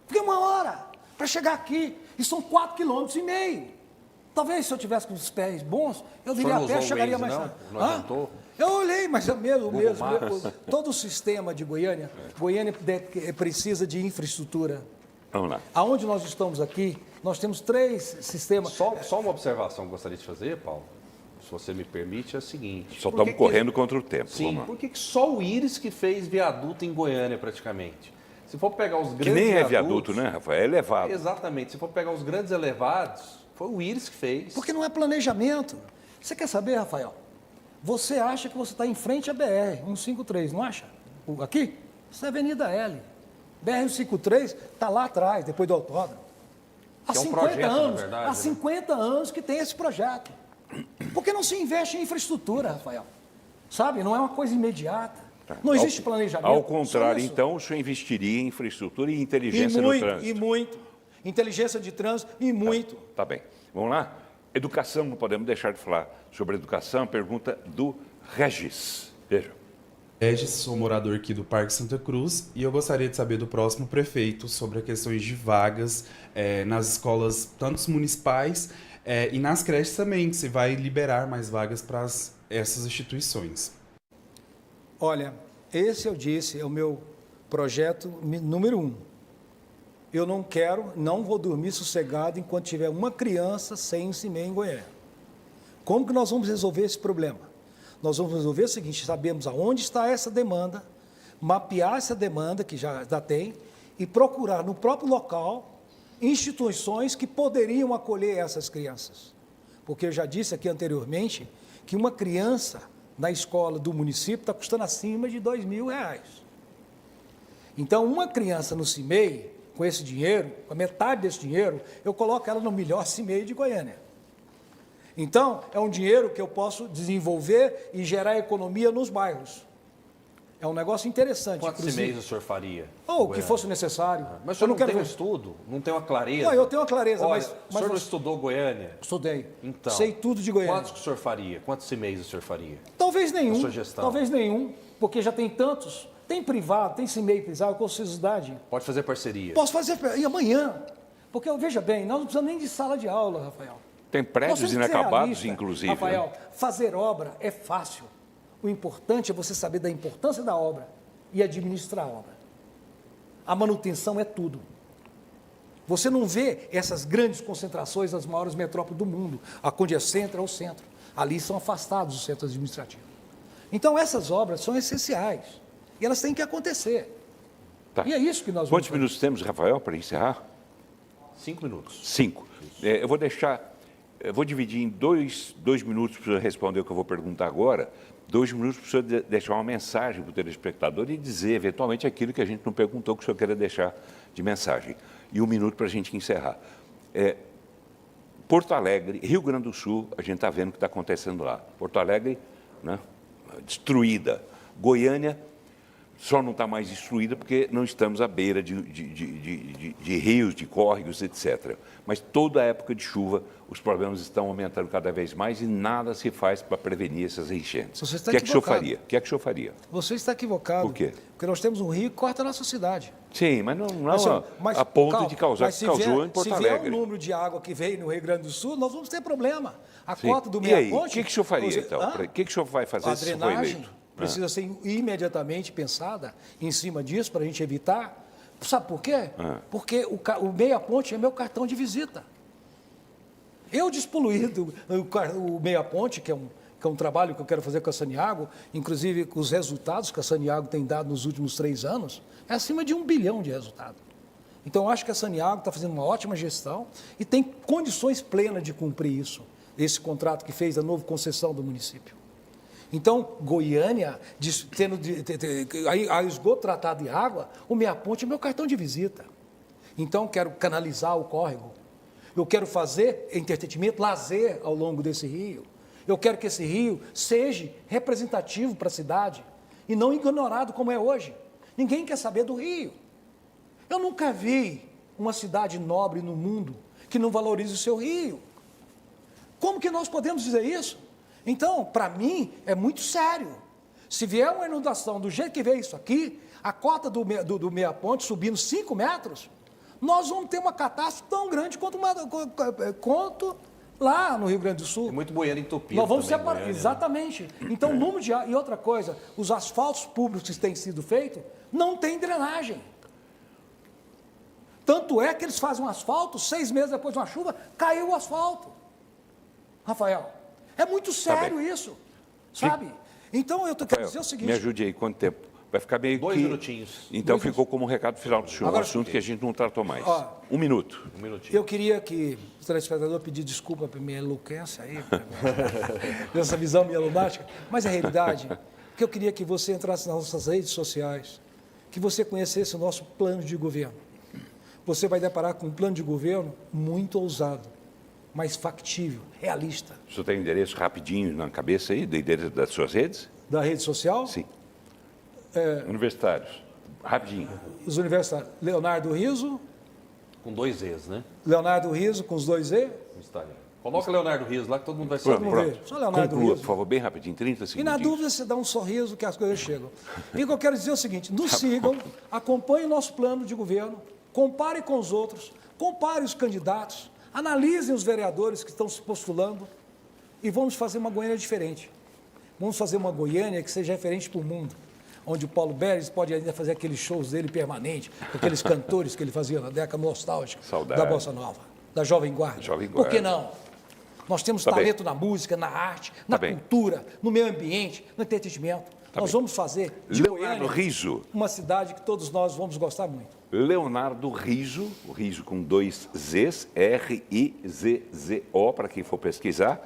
Fiquei 1 hora para chegar aqui. E são 4,5 km. Talvez se eu tivesse com os pés bons, eu viria a pé, chegaria mais rápido. Não adiantou? Eu olhei, mas é mesmo. Todo o sistema de Goiânia, Goiânia precisa de infraestrutura. Vamos lá. Aonde nós estamos aqui, nós temos 3 sistemas. Só uma observação que eu gostaria de fazer, Paulo, se você me permite, é o seguinte. Só estamos correndo contra o tempo. Sim, por que só o Íris que fez viaduto em Goiânia praticamente? Se for pegar os grandes que nem é viaduto, né, Rafael? É elevado. Exatamente. Se for pegar os grandes elevados, foi o Íris que fez. Porque não é planejamento. Você quer saber, Rafael? Você acha que você está em frente à BR-153, não acha? Aqui? Isso é Avenida L. BR-153 está lá atrás, depois do autódromo. Há 50 anos, na verdade, há 50 anos que tem esse projeto. Por que não se investe em infraestrutura, Rafael? Sabe, não é uma coisa imediata. Não existe planejamento. Ao contrário, então, o senhor investiria em infraestrutura e inteligência no trânsito. E muito. Inteligência de trânsito e muito. Tá bem. Vamos lá? Educação, não podemos deixar de falar sobre educação. Pergunta do Regis. Veja. Regis, sou morador aqui do Parque Santa Cruz e eu gostaria de saber do próximo prefeito sobre as questões de vagas nas escolas, tanto municipais e nas creches também, se vai liberar mais vagas para essas instituições. Olha, esse eu disse, é o meu projeto número 1. Eu não vou dormir sossegado enquanto tiver uma criança sem ensino em Goiânia. Como que nós vamos resolver esse problema? Nós vamos resolver o seguinte: sabemos aonde está essa demanda, mapear essa demanda que já tem e procurar no próprio local instituições que poderiam acolher essas crianças. Porque eu já disse aqui anteriormente que uma criança na escola do município está custando acima de R$2.000. Então, uma criança no CIMEI, com esse dinheiro, com a metade desse dinheiro, eu coloco ela no melhor CIMEI de Goiânia. Então, é um dinheiro que eu posso desenvolver e gerar economia nos bairros. É um negócio interessante. Quantos CIMEIs o senhor faria? Ou o que fosse necessário. Mas o senhor não tem um estudo? Não tem uma clareza? Não, eu tenho uma clareza, Olha, mas o senhor não estudou Goiânia? Estudei. Então, sei tudo de Goiânia. Quantos que o senhor faria? Quantos CIMEIs o senhor faria? Talvez nenhum. A sua gestão? Talvez nenhum, porque já tem tantos. Tem privado, tem CIMEI privado, com sociedade. Pode fazer parceria? Posso fazer, e amanhã? Porque, veja bem, nós não precisamos nem de sala de aula, Rafael. Tem prédios inacabados, inclusive. Rafael, né? fazer obra é fácil. O importante é você saber da importância da obra e administrar a obra. A manutenção é tudo. Você não vê essas grandes concentrações das maiores metrópoles do mundo, onde é centro é o centro. Ali são afastados os centros administrativos. Então, essas obras são essenciais e elas têm que acontecer. Tá. E é isso que nós vamos Quantos fazer. minutos temos, Rafael, para encerrar? 5 minutos. 5. Eu vou dividir em dois minutos para o senhor responder o que eu vou perguntar agora, 2 minutos para o senhor deixar uma mensagem para o telespectador e dizer, eventualmente, aquilo que a gente não perguntou que o senhor queira deixar de mensagem. E 1 minuto para a gente encerrar. Porto Alegre, Rio Grande do Sul, a gente está vendo o que está acontecendo lá. Porto Alegre, né, destruída. Goiânia só não está mais destruída porque não estamos à beira de rios, de córregos, etc. Mas toda a época de chuva, os problemas estão aumentando cada vez mais e nada se faz para prevenir essas enchentes. Você está O que é que o senhor equivocado. faria? O que é que o senhor faria? Você está equivocado. Por quê? Porque nós temos um rio que corta a nossa cidade. Sim, mas não Mas, a ponto calma, de causar mas o que causou em Porto Se vier Alegre. o número de água que veio no Rio Grande do Sul, nós vamos ter problema. A Sim. cota do E meia aí, ponte... o que o senhor faria, você- então? Hã? O que o senhor vai fazer A se for drenagem eleito? precisa ser imediatamente pensada em cima disso para a gente evitar. Sabe por quê? Porque o meia ponte é meu cartão de visita. Eu despoluído o meia ponte, que é um trabalho que eu quero fazer com a Saniago, inclusive com os resultados que a Saniago tem dado nos últimos 3 anos, é acima de 1 bilhão de resultado. Então, eu acho que a Saniago está fazendo uma ótima gestão e tem condições plenas de cumprir isso, esse contrato que fez a nova concessão do município. Então, Goiânia, tendo a esgoto tratado de água, o meia ponte é meu cartão de visita. Então, quero canalizar o córrego. Eu quero fazer entretenimento, lazer ao longo desse rio. Eu quero que esse rio seja representativo para a cidade e não ignorado como é hoje. Ninguém quer saber do rio. Eu nunca vi uma cidade nobre no mundo que não valorize o seu rio. Como que nós podemos dizer isso? Então, para mim, é muito sério. Se vier uma inundação do jeito que veio isso aqui, a cota do meia ponte subindo 5 metros, nós vamos ter uma catástrofe tão grande quanto lá no Rio Grande do Sul. É muito bueiro entupido. Nós vamos também, separar. Goiânia, né? Exatamente. Então, o número de... E outra coisa, os asfaltos públicos que têm sido feitos não têm drenagem. Tanto é que eles fazem um asfalto, 6 meses depois de uma chuva, caiu o asfalto. Rafael, é muito sério isso, sabe? Então, eu quero dizer o seguinte... Me ajude aí, quanto tempo? Vai ficar meio 2 que... minutinhos. Então, ficou como um recado final do senhor, Agora, um assunto que a gente não tratou mais. Ó, 1 minuto. Eu queria que o telespectador pedisse desculpa pela minha eloquência aí, dessa visão minha lunática, mas a realidade é que eu queria que você entrasse nas nossas redes sociais, que você conhecesse o nosso plano de governo. Você vai deparar com um plano de governo muito ousado, mas factível, realista. O senhor tem endereço rapidinho na cabeça aí, do endereço das suas redes? Da rede social? Sim. Universitários. Rapidinho. Os universitários. Leonardo Riso. Com 2 E's, né? Leonardo Riso, com os 2 E. No Instagram. Coloca Leonardo Riso lá que todo mundo vai saber. Pronto. Só Leonardo Conclua, Riso. por favor, bem rapidinho, 30 segundos. E na dúvida, você dá um sorriso que as coisas chegam. E o que eu quero dizer é o seguinte, nos sigam, acompanhem o nosso plano de governo, compare com os outros, compare os candidatos, analisem os vereadores que estão se postulando e vamos fazer uma Goiânia diferente. Vamos fazer uma Goiânia que seja referente para o mundo, onde o Paulo Beres pode ainda fazer aqueles shows dele permanente, com aqueles cantores que ele fazia na década nostálgica Saudade. da Bossa Nova, da Jovem Guarda. Jovem Por que Guarda. não? Nós temos Tá bem. talento na música, na arte, na bem. cultura, no meio ambiente, no entretenimento. Nós bem. vamos fazer de Leonardo Goiânia Riso. uma cidade que todos nós vamos gostar muito. Leonardo Riso, o Riso com 2 Zs, R-I-Z-Z-O, para quem for pesquisar,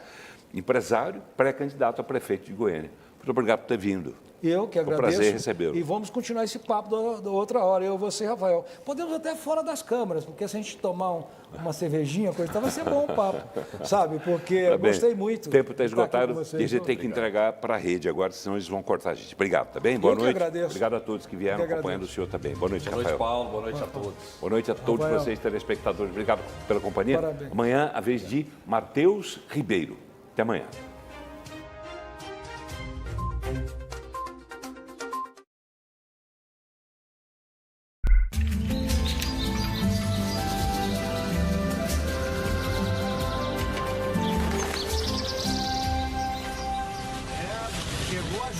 empresário, pré-candidato a prefeito de Goiânia. Muito obrigado por ter vindo. Eu que Foi um agradeço. prazer recebê-lo. E vamos continuar esse papo da outra hora, eu, você e Rafael. Podemos até fora das câmeras, porque se a gente tomar uma cervejinha, coisa e tal, vai ser bom o papo, sabe? Porque eu bem. gostei muito. O tempo está de estar aqui com esgotado vocês. e a gente tem que entregar para a rede agora, senão eles vão cortar a gente. Obrigado, tá bem? Boa Eu que noite. agradeço. Obrigado a todos que vieram Eu que acompanhando o agradeço. senhor também. Boa noite, Boa noite, Rafael. Paulo. Boa noite a todos. Boa noite a todos Rafael. vocês, telespectadores. Obrigado pela companhia. Parabéns. Amanhã, a vez de Matheus Ribeiro. Até amanhã.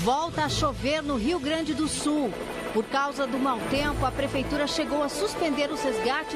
Volta a chover no Rio Grande do Sul. Por causa do mau tempo, a prefeitura chegou a suspender os resgates